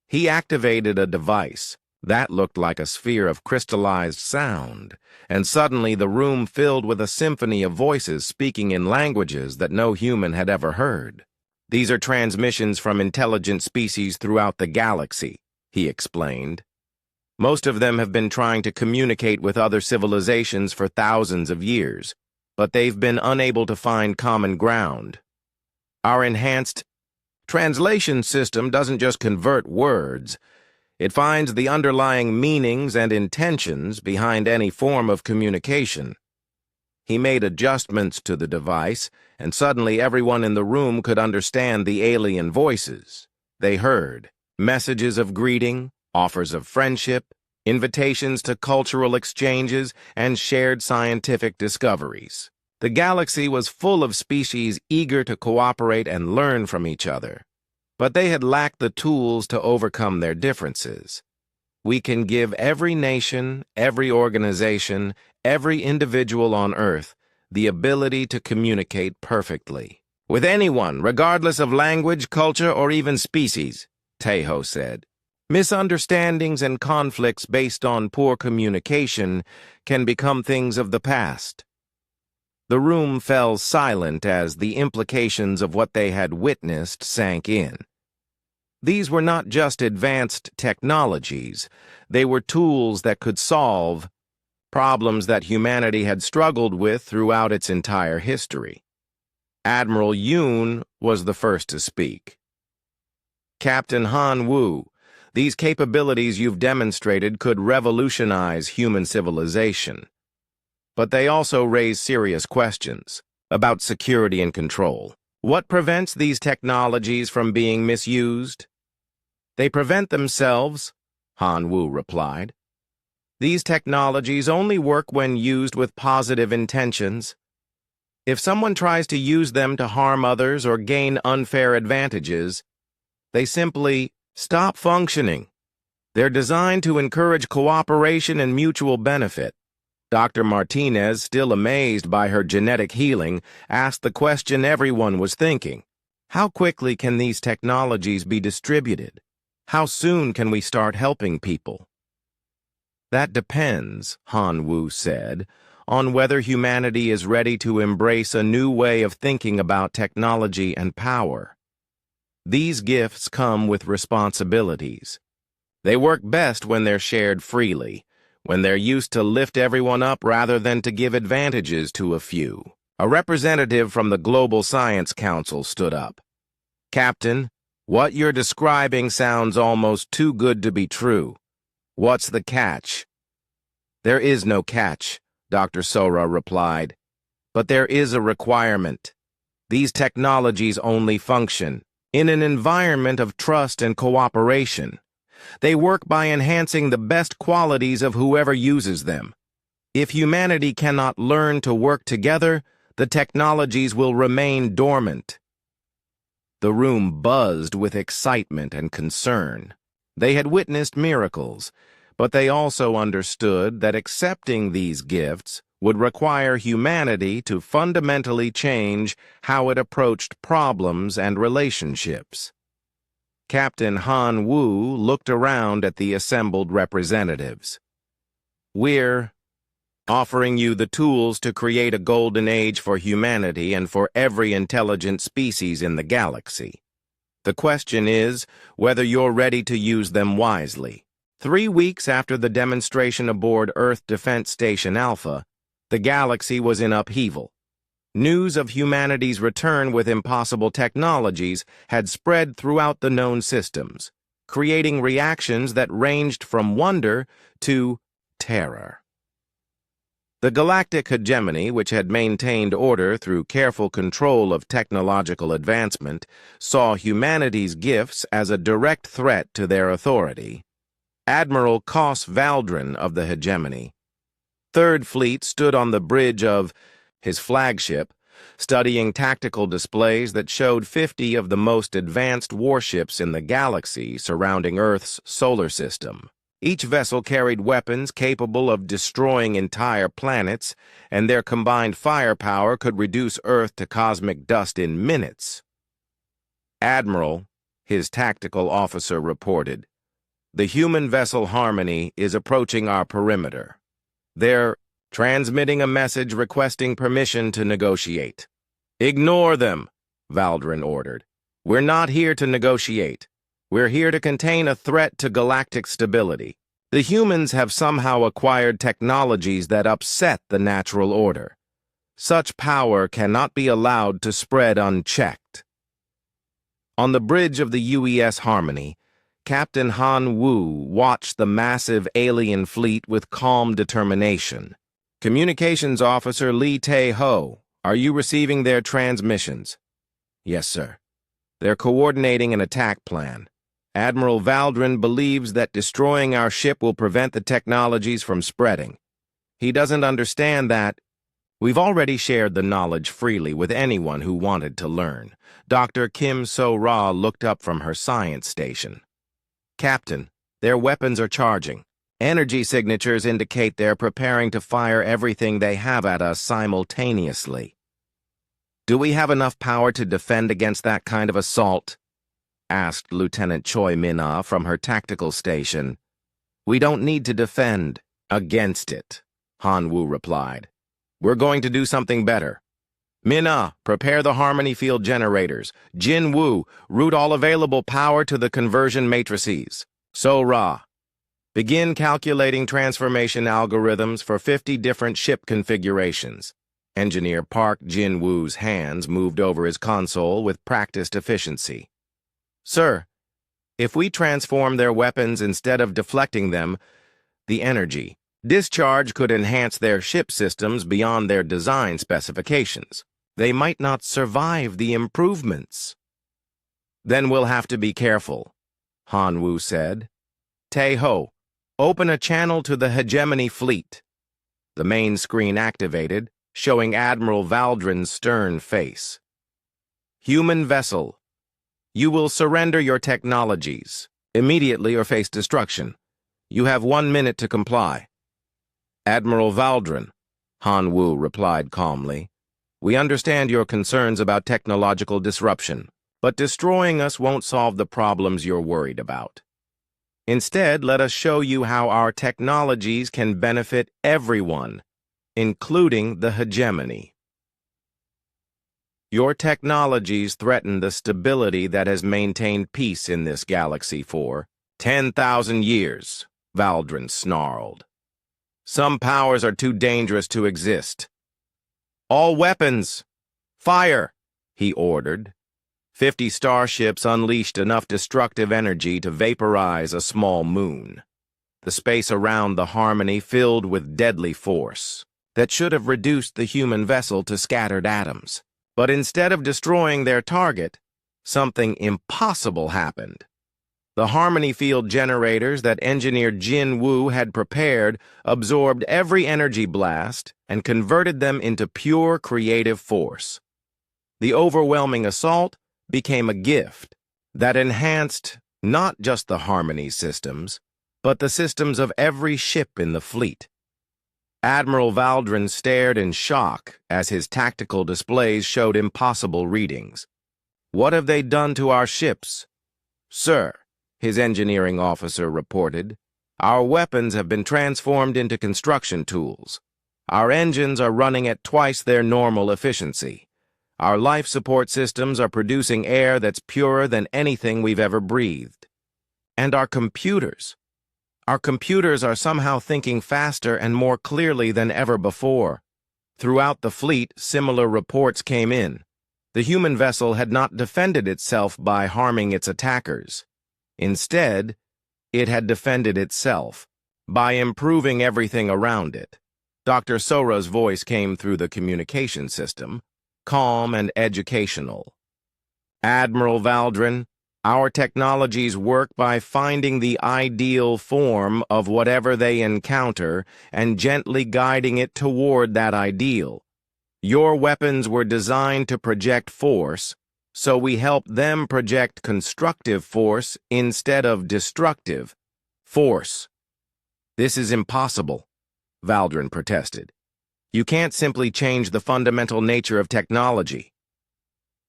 He activated a device that looked like a sphere of crystallized sound, and suddenly the room filled with a symphony of voices speaking in languages that no human had ever heard. These are transmissions from intelligent species throughout the galaxy, he explained. Most of them have been trying to communicate with other civilizations for thousands of years, but they've been unable to find common ground. Our enhanced translation system doesn't just convert words, it finds the underlying meanings and intentions behind any form of communication. He made adjustments to the device, and suddenly everyone in the room could understand the alien voices. They heard messages of greeting, offers of friendship, invitations to cultural exchanges, and shared scientific discoveries. The galaxy was full of species eager to cooperate and learn from each other, but they had lacked the tools to overcome their differences. We can give every nation, every organization, every individual on Earth the ability to communicate perfectly with anyone, regardless of language, culture, or even species, Tae-ho said. Misunderstandings and conflicts based on poor communication can become things of the past. The room fell silent as the implications of what they had witnessed sank in. These were not just advanced technologies, they were tools that could solve problems that humanity had struggled with throughout its entire history. Admiral Yoon was the first to speak. Captain Han Woo, these capabilities you've demonstrated could revolutionize human civilization. But they also raise serious questions about security and control. What prevents these technologies from being misused? They prevent themselves, Han Woo replied. These technologies only work when used with positive intentions. If someone tries to use them to harm others or gain unfair advantages, they simply stop functioning. They're designed to encourage cooperation and mutual benefit. Dr. Martinez, still amazed by her genetic healing, asked the question everyone was thinking. How quickly can these technologies be distributed? How soon can we start helping people? That depends, Han Woo said, on whether humanity is ready to embrace a new way of thinking about technology and power. These gifts come with responsibilities. They work best when they're shared freely, when they're used to lift everyone up rather than to give advantages to a few. A representative from the Global Science Council stood up. Captain, what you're describing sounds almost too good to be true. What's the catch? There is no catch, Dr. Sora replied. But there is a requirement. These technologies only function in an environment of trust and cooperation. They work by enhancing the best qualities of whoever uses them. If humanity cannot learn to work together, the technologies will remain dormant. The room buzzed with excitement and concern. They had witnessed miracles, but they also understood that accepting these gifts would require humanity to fundamentally change how it approached problems and relationships. Captain Han Wu looked around at the assembled representatives. "We're offering you the tools to create a golden age for humanity and for every intelligent species in the galaxy. The question is whether you're ready to use them wisely." 3 weeks after the demonstration aboard Earth Defense Station Alpha, the galaxy was in upheaval. News of humanity's return with impossible technologies had spread throughout the known systems, creating reactions that ranged from wonder to terror. The galactic hegemony, which had maintained order through careful control of technological advancement, saw humanity's gifts as a direct threat to their authority. Admiral Cos Valdrin of the hegemony, Third Fleet stood on the bridge of his flagship, studying tactical displays that showed 50 of the most advanced warships in the galaxy surrounding Earth's solar system. Each vessel carried weapons capable of destroying entire planets, and their combined firepower could reduce Earth to cosmic dust in minutes. "Admiral," his tactical officer reported, "the human vessel Harmony is approaching our perimeter. They're transmitting a message requesting permission to negotiate." "Ignore them," Valdrin ordered. "We're not here to negotiate. We're here to contain a threat to galactic stability. The humans have somehow acquired technologies that upset the natural order. Such power cannot be allowed to spread unchecked." On the bridge of the UES Harmony, Captain Han Wu watched the massive alien fleet with calm determination. "Communications Officer Lee Tae-ho, are you receiving their transmissions?" "Yes, sir. They're coordinating an attack plan. Admiral Valdrin believes that destroying our ship will prevent the technologies from spreading. He doesn't understand that we've already shared the knowledge freely with anyone who wanted to learn." Dr. Kim So-ra looked up from her science station. "Captain, their weapons are charging. Energy signatures indicate they're preparing to fire everything they have at us simultaneously. Do we have enough power to defend against that kind of assault?" asked Lieutenant Choi Min-ah from her tactical station. "We don't need to defend against it," Han Wu replied. "We're going to do something better. Min-ah, prepare the Harmony field generators. Jin Wu, route all available power to the conversion matrices. So-ra, begin calculating transformation algorithms for 50 different ship configurations." Engineer Park Jin-woo's hands moved over his console with practiced efficiency. "Sir, if we transform their weapons instead of deflecting them, the energy discharge could enhance their ship systems beyond their design specifications. They might not survive the improvements." "Then we'll have to be careful," Han Wu said. "Tae-ho, open a channel to the hegemony fleet." The main screen activated, showing Admiral Valdrin's stern face. "Human vessel, you will surrender your technologies immediately or face destruction. You have 1 minute to comply." "Admiral Valdrin," Han Wu replied calmly, "we understand your concerns about technological disruption, but destroying us won't solve the problems you're worried about. Instead, let us show you how our technologies can benefit everyone, including the hegemony. Your technologies threaten the stability that has maintained peace in this galaxy for 10,000 years, Valdrin snarled. Some powers are too dangerous to exist. All weapons! Fire! He ordered. 50 starships unleashed enough destructive energy to vaporize a small moon. The space around the Harmony filled with deadly force that should have reduced the human vessel to scattered atoms. But instead of destroying their target, something impossible happened. The harmony field generators that engineer Jin Woo had prepared absorbed every energy blast and converted them into pure creative force. The overwhelming assault became a gift that enhanced not just the harmony systems, but the systems of every ship in the fleet. Admiral Valdrin stared in shock as his tactical displays showed impossible readings. "What have they done to our ships?" "Sir," his engineering officer reported, "our weapons have been transformed into construction tools. Our engines are running at twice their normal efficiency. Our life support systems are producing air that's purer than anything we've ever breathed. And our computers are somehow thinking faster and more clearly than ever before." Throughout the fleet, similar reports came in. The human vessel had not defended itself by harming its attackers. Instead, it had defended itself by improving everything around it. Dr. Sora's voice came through the communication system, calm and educational. "Admiral Valdrin, our technologies work by finding the ideal form of whatever they encounter and gently guiding it toward that ideal. Your weapons were designed to project force, so we help them project constructive force instead of destructive force." "This is impossible," Valdrin protested. "You can't simply change the fundamental nature of technology."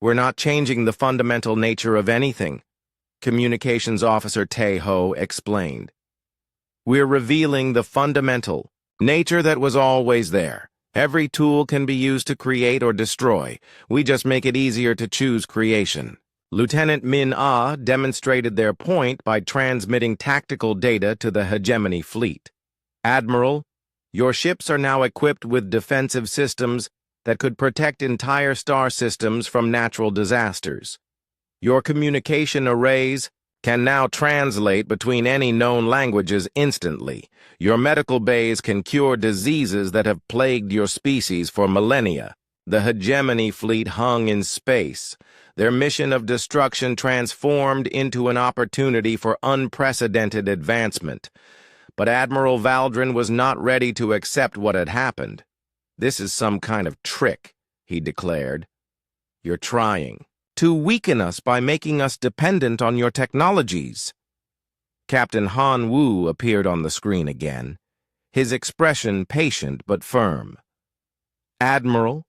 "We're not changing the fundamental nature of anything," Communications Officer Tae-ho explained. "We're revealing the fundamental nature that was always there. Every tool can be used to create or destroy. We just make it easier to choose creation." Lieutenant Min-ah demonstrated their point by transmitting tactical data to the hegemony fleet. "Admiral, your ships are now equipped with defensive systems that could protect entire star systems from natural disasters. Your communication arrays can now translate between any known languages instantly. Your medical bays can cure diseases that have plagued your species for millennia." The hegemony fleet hung in space, their mission of destruction transformed into an opportunity for unprecedented advancement. But Admiral Valdrin was not ready to accept what had happened. "This is some kind of trick," he declared. "You're trying to weaken us by making us dependent on your technologies." Captain Han Wu appeared on the screen again, his expression patient but firm. "Admiral,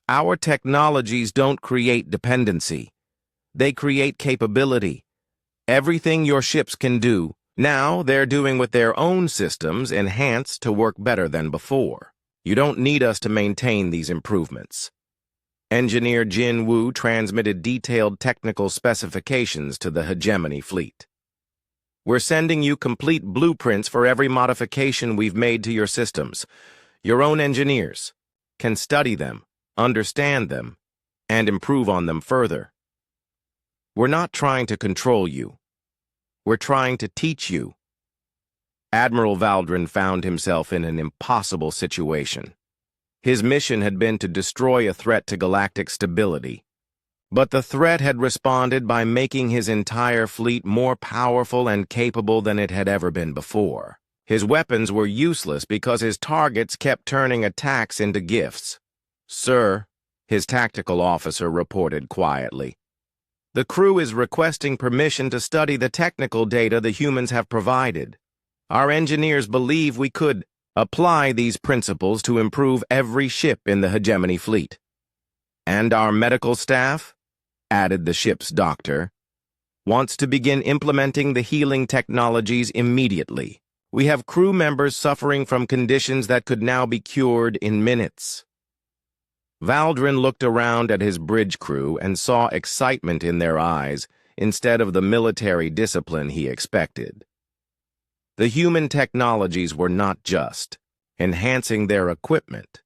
our technologies don't create dependency. They create capability. Everything your ships can do, now they're doing with their own systems enhanced to work better than before. You don't need us to maintain these improvements." Engineer Jin Woo transmitted detailed technical specifications to the hegemony fleet. "We're sending you complete blueprints for every modification we've made to your systems. Your own engineers can study them, understand them, and improve on them further. We're not trying to control you. We're trying to teach you." Admiral Valdrin found himself in an impossible situation. His mission had been to destroy a threat to galactic stability, but the threat had responded by making his entire fleet more powerful and capable than it had ever been before. His weapons were useless because his targets kept turning attacks into gifts. "Sir," his tactical officer reported quietly, "the crew is requesting permission to study the technical data the humans have provided. Our engineers believe we could apply these principles to improve every ship in the hegemony fleet." "And our medical staff," added the ship's doctor, "wants to begin implementing the healing technologies immediately. We have crew members suffering from conditions that could now be cured in minutes." Valdrin looked around at his bridge crew and saw excitement in their eyes instead of the military discipline he expected. The human technologies were not just enhancing their equipment.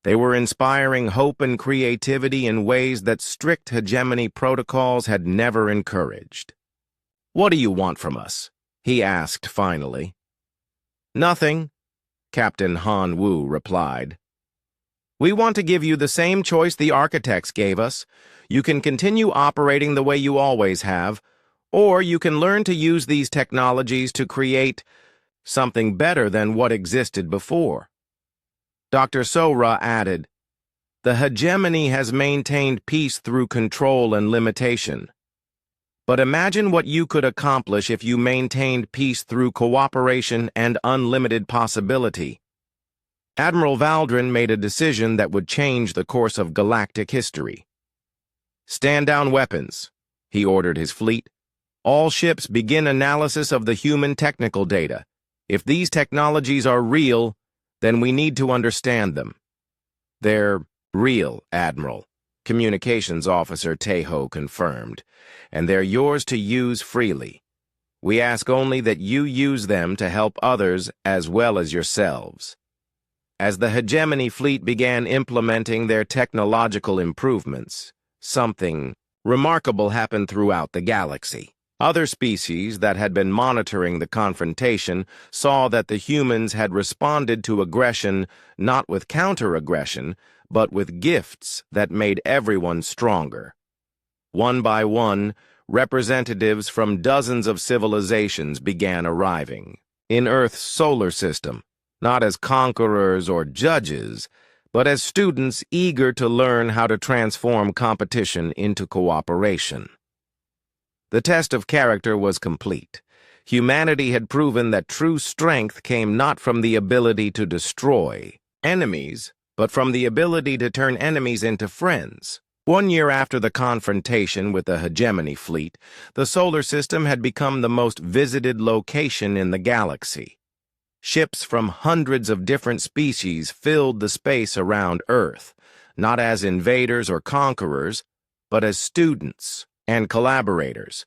They were inspiring hope and creativity in ways that strict hegemony protocols had never encouraged. "What do you want from us?" he asked finally. "Nothing," Captain Han Wu replied. "We want to give you the same choice the architects gave us. You can continue operating the way you always have, Or you can learn to use these technologies to create something better than what existed before. Dr. Sora added, "The hegemony has maintained peace through control and limitation. But imagine what you could accomplish if you maintained peace through cooperation and unlimited possibility." Admiral Valdrin made a decision that would change the course of galactic history. "Stand down weapons," he ordered his fleet. "All ships begin analysis of the human technical data. If these technologies are real, then we need to understand them." "They're real, Admiral," Communications Officer Tejo confirmed, "and they're yours to use freely. We ask only that you use them to help others as well as yourselves." As the hegemony fleet began implementing their technological improvements, something remarkable happened throughout the galaxy. Other species that had been monitoring the confrontation saw that the humans had responded to aggression not with counter-aggression, but with gifts that made everyone stronger. One by one, representatives from dozens of civilizations began arriving in Earth's solar system, not as conquerors or judges, but as students eager to learn how to transform competition into cooperation. The test of character was complete. Humanity had proven that true strength came not from the ability to destroy enemies, but from the ability to turn enemies into friends. 1 year after the confrontation with the hegemony fleet, the solar system had become the most visited location in the galaxy. Ships from hundreds of different species filled the space around Earth, not as invaders or conquerors, but as students and collaborators.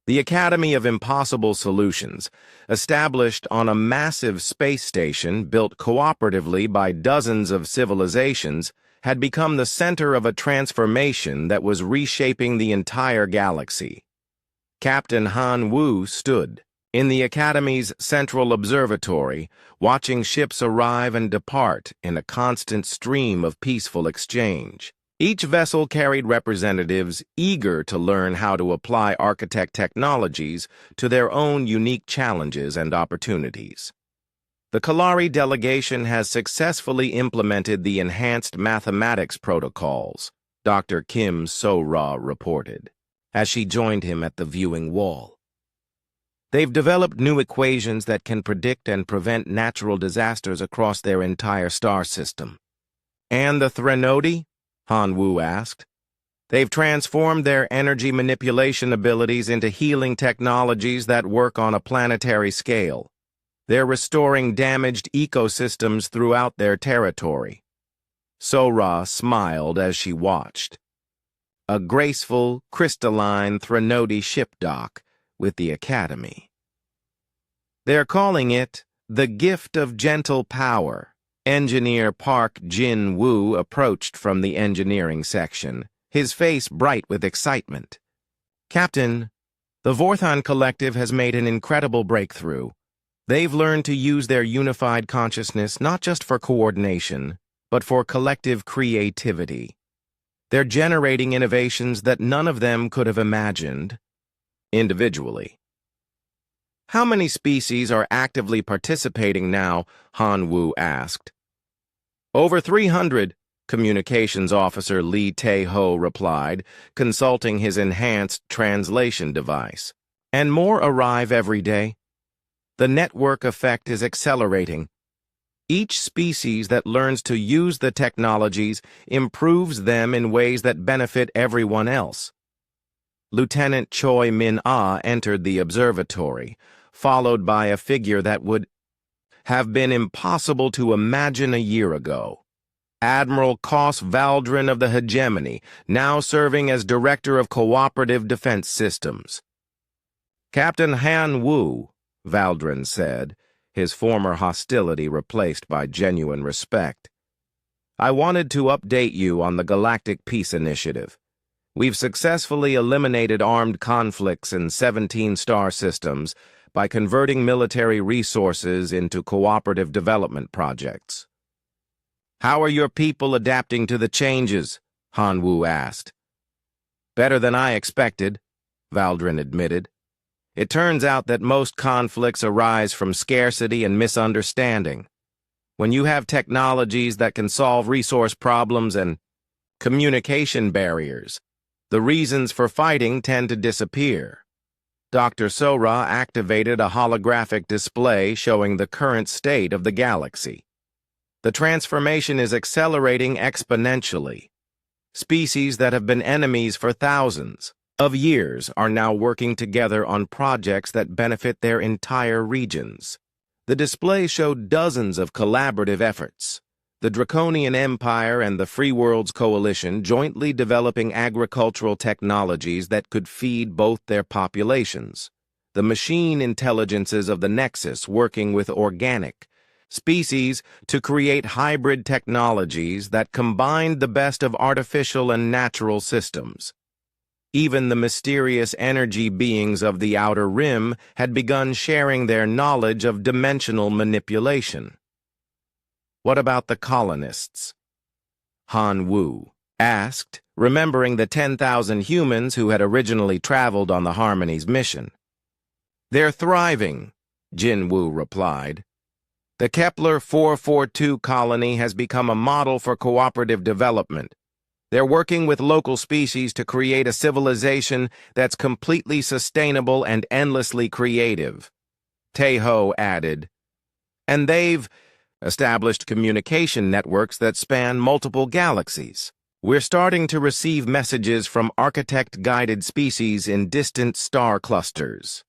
The Academy of Impossible Solutions, established on a massive space station built cooperatively by dozens of civilizations, had become the center of a transformation that was reshaping the entire galaxy. Captain Han Wu stood in the Academy's central observatory, watching ships arrive and depart in a constant stream of peaceful exchange. Each vessel carried representatives eager to learn how to apply architect technologies to their own unique challenges and opportunities. The Kalari delegation has successfully implemented the enhanced mathematics protocols, Dr. Kim So-ra reported, as she joined him at the viewing wall. They've developed new equations that can predict and prevent natural disasters across their entire star system. "And the Threnody?" Han Wu asked. "They've transformed their energy manipulation abilities into healing technologies that work on a planetary scale. They're restoring damaged ecosystems throughout their territory." So-ra smiled as she watched. A graceful, crystalline Threnody ship dock with the Academy. "They're calling it the Gift of Gentle Power." Engineer Park Jin-woo approached from the engineering section, his face bright with excitement. "Captain, the Vorthon Collective has made an incredible breakthrough. They've learned to use their unified consciousness not just for coordination, but for collective creativity. They're generating innovations that none of them could have imagined individually." "How many species are actively participating now?" Han Wu asked. "Over 300, Communications Officer Lee Tae-ho replied, consulting his enhanced translation device. "And more arrive every day. The network effect is accelerating. Each species that learns to use the technologies improves them in ways that benefit everyone else." Lieutenant Choi Min-ah entered the observatory, followed by a figure that would have been impossible to imagine a year ago. Admiral Kos Valdrin of the Hegemony, now serving as Director of Cooperative Defense Systems. "Captain Han Wu," Valdrin said, his former hostility replaced by genuine respect. "I wanted to update you on the Galactic Peace Initiative. We've successfully eliminated armed conflicts in 17 star systems by converting military resources into cooperative development projects." "How are your people adapting to the changes?" Han Wu asked. "Better than I expected," Valdrin admitted. It turns out that most conflicts arise from scarcity and misunderstanding. When you have technologies that can solve resource problems and communication barriers, the reasons for fighting tend to disappear. Dr. Sora activated a holographic display showing the current state of the galaxy. The transformation is accelerating exponentially. Species that have been enemies for thousands of years are now working together on projects that benefit their entire regions. The display showed dozens of collaborative efforts. The Draconian Empire and the Free Worlds Coalition jointly developing agricultural technologies that could feed both their populations. The machine intelligences of the Nexus working with organic species to create hybrid technologies that combined the best of artificial and natural systems. Even the mysterious energy beings of the Outer Rim had begun sharing their knowledge of dimensional manipulation. What about the colonists? Han Wu asked, remembering the 10,000 humans who had originally traveled on the Harmony's mission. They're thriving, Jin Wu replied. The Kepler 442 colony has become a model for cooperative development. They're working with local species to create a civilization that's completely sustainable and endlessly creative. Taeho added, and they've established communication networks that span multiple galaxies. We're starting to receive messages from architect-guided species in distant star clusters.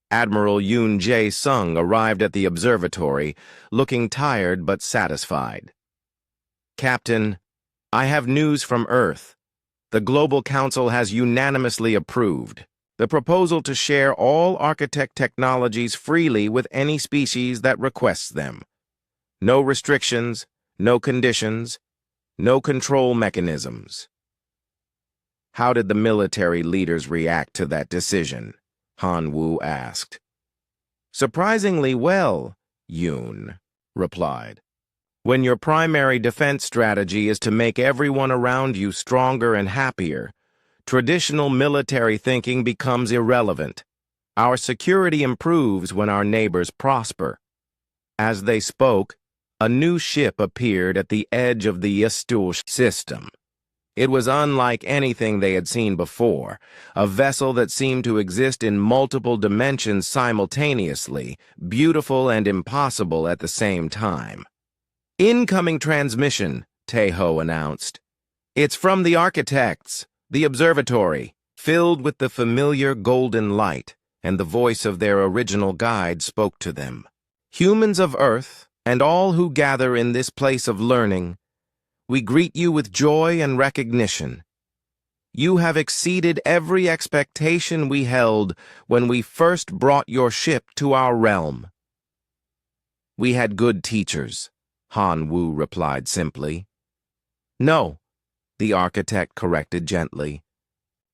Admiral Yoon Jae-sung arrived at the observatory, looking tired but satisfied. Captain, I have news from Earth. The Global Council has unanimously approved the proposal to share all architect technologies freely with any species that requests them. No restrictions, no conditions, no control mechanisms. How did the military leaders react to that decision? Han Wu asked. Surprisingly well, Yoon replied. When your primary defense strategy is to make everyone around you stronger and happier, traditional military thinking becomes irrelevant. Our security improves when our neighbors prosper. As they spoke, a new ship appeared at the edge of the Yastush system. It was unlike anything they had seen before, a vessel that seemed to exist in multiple dimensions simultaneously, beautiful and impossible at the same time. Incoming transmission, Taeho announced. It's from the architects, the observatory, filled with the familiar golden light, and the voice of their original guide spoke to them. Humans of Earth, and all who gather in this place of learning, we greet you with joy and recognition. You have exceeded every expectation we held when we first brought your ship to our realm. We had good teachers, Han Wu replied simply. No, the architect corrected gently.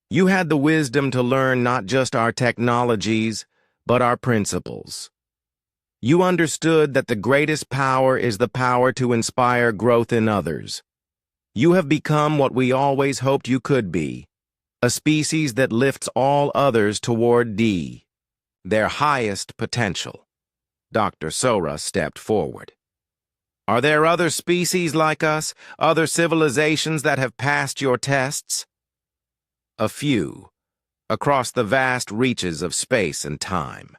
You had the wisdom to learn not just our technologies, but our principles. You understood that the greatest power is the power to inspire growth in others. You have become what we always hoped you could be, a species that lifts all others toward their highest potential. Dr. Sora stepped forward. Are there other species like us, other civilizations that have passed your tests? A few, across the vast reaches of space and time.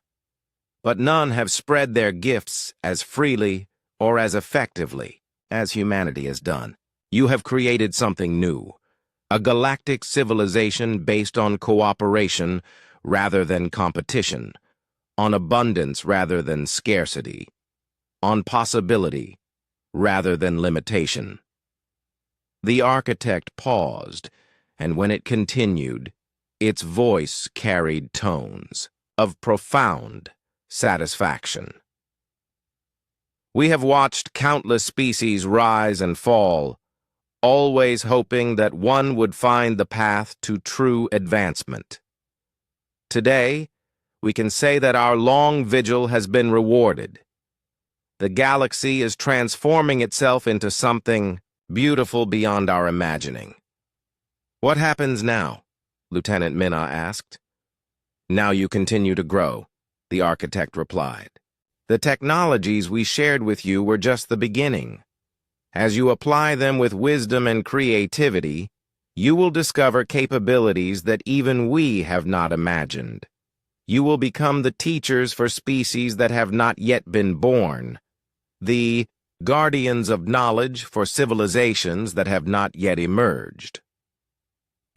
But none have spread their gifts as freely or as effectively as humanity has done. You have created something new, a galactic civilization based on cooperation rather than competition, on abundance rather than scarcity, on possibility rather than limitation. The architect paused, and when it continued, its voice carried tones of profound satisfaction. We have watched countless species rise and fall, always hoping that one would find the path to true advancement. Today, we can say that our long vigil has been rewarded. The galaxy is transforming itself into something beautiful beyond our imagining. What happens now? Lieutenant Minna asked. Now you continue to grow, the architect replied. The technologies we shared with you were just the beginning. As you apply them with wisdom and creativity, you will discover capabilities that even we have not imagined. You will become the teachers for species that have not yet been born, the guardians of knowledge for civilizations that have not yet emerged.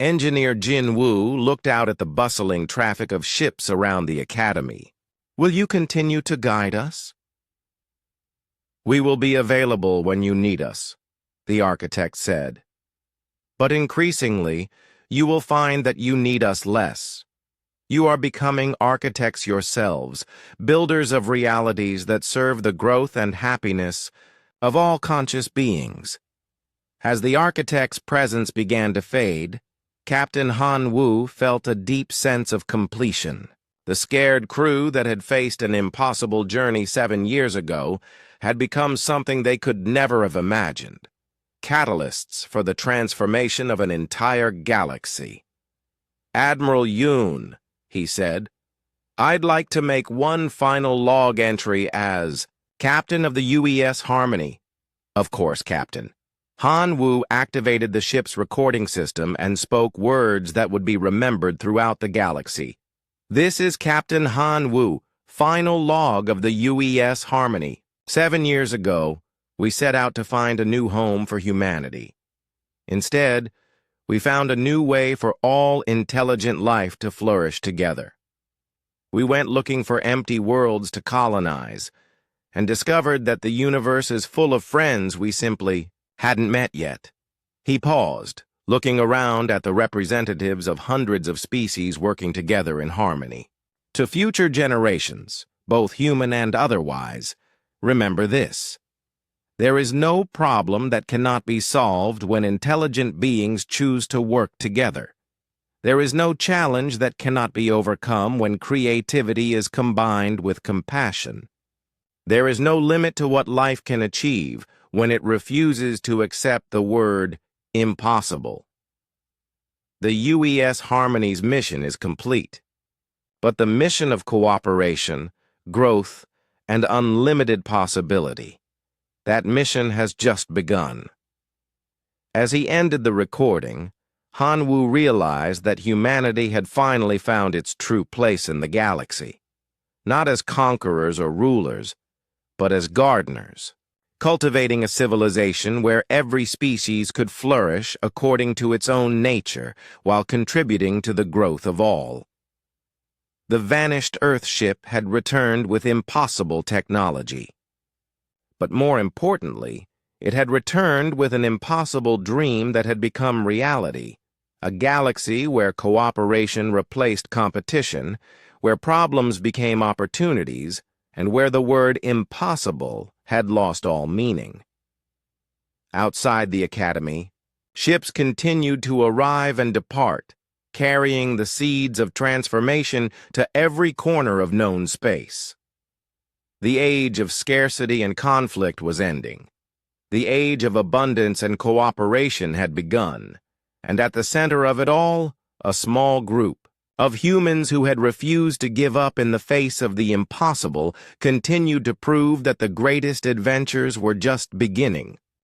Engineer Jin Wu looked out at the bustling traffic of ships around the academy. Will you continue to guide us? We will be available when you need us, the architect said. But increasingly, you will find that you need us less. You are becoming architects yourselves, builders of realities that serve the growth and happiness of all conscious beings. As the architect's presence began to fade, Captain Han Wu felt a deep sense of completion. The scared crew that had faced an impossible journey 7 years ago had become something they could never have imagined. Catalysts for the transformation of an entire galaxy. Admiral Yoon, he said, I'd like to make one final log entry as Captain of the UES Harmony. Of course, Captain. Han Wu activated the ship's recording system and spoke words that would be remembered throughout the galaxy. This is Captain Han Wu, final log of the UES Harmony. 7 years ago, we set out to find a new home for humanity. Instead, we found a new way for all intelligent life to flourish together. We went looking for empty worlds to colonize, and discovered that the universe is full of friends we simply hadn't met yet. He paused, looking around at the representatives of hundreds of species working together in harmony. To future generations, both human and otherwise, remember this. There is no problem that cannot be solved when intelligent beings choose to work together. There is no challenge that cannot be overcome when creativity is combined with compassion. There is no limit to what life can achieve when it refuses to accept the word impossible. The UES Harmony's mission is complete, but the mission of cooperation, growth, and unlimited possibility, that mission has just begun. As he ended the recording, Han Wu realized that humanity had finally found its true place in the galaxy, not as conquerors or rulers, but as gardeners, cultivating a civilization where every species could flourish according to its own nature while contributing to the growth of all. The vanished Earth ship had returned with impossible technology. But more importantly, it had returned with an impossible dream that had become reality, a galaxy where cooperation replaced competition, where problems became opportunities, and where the word impossible had lost all meaning. Outside the academy, ships continued to arrive and depart, carrying the seeds of transformation to every corner of known space. The age of scarcity and conflict was ending. The age of abundance and cooperation had begun, and at the center of it all, a small group of humans who had refused to give up in the face of the impossible continued to prove that the greatest adventures were just beginning.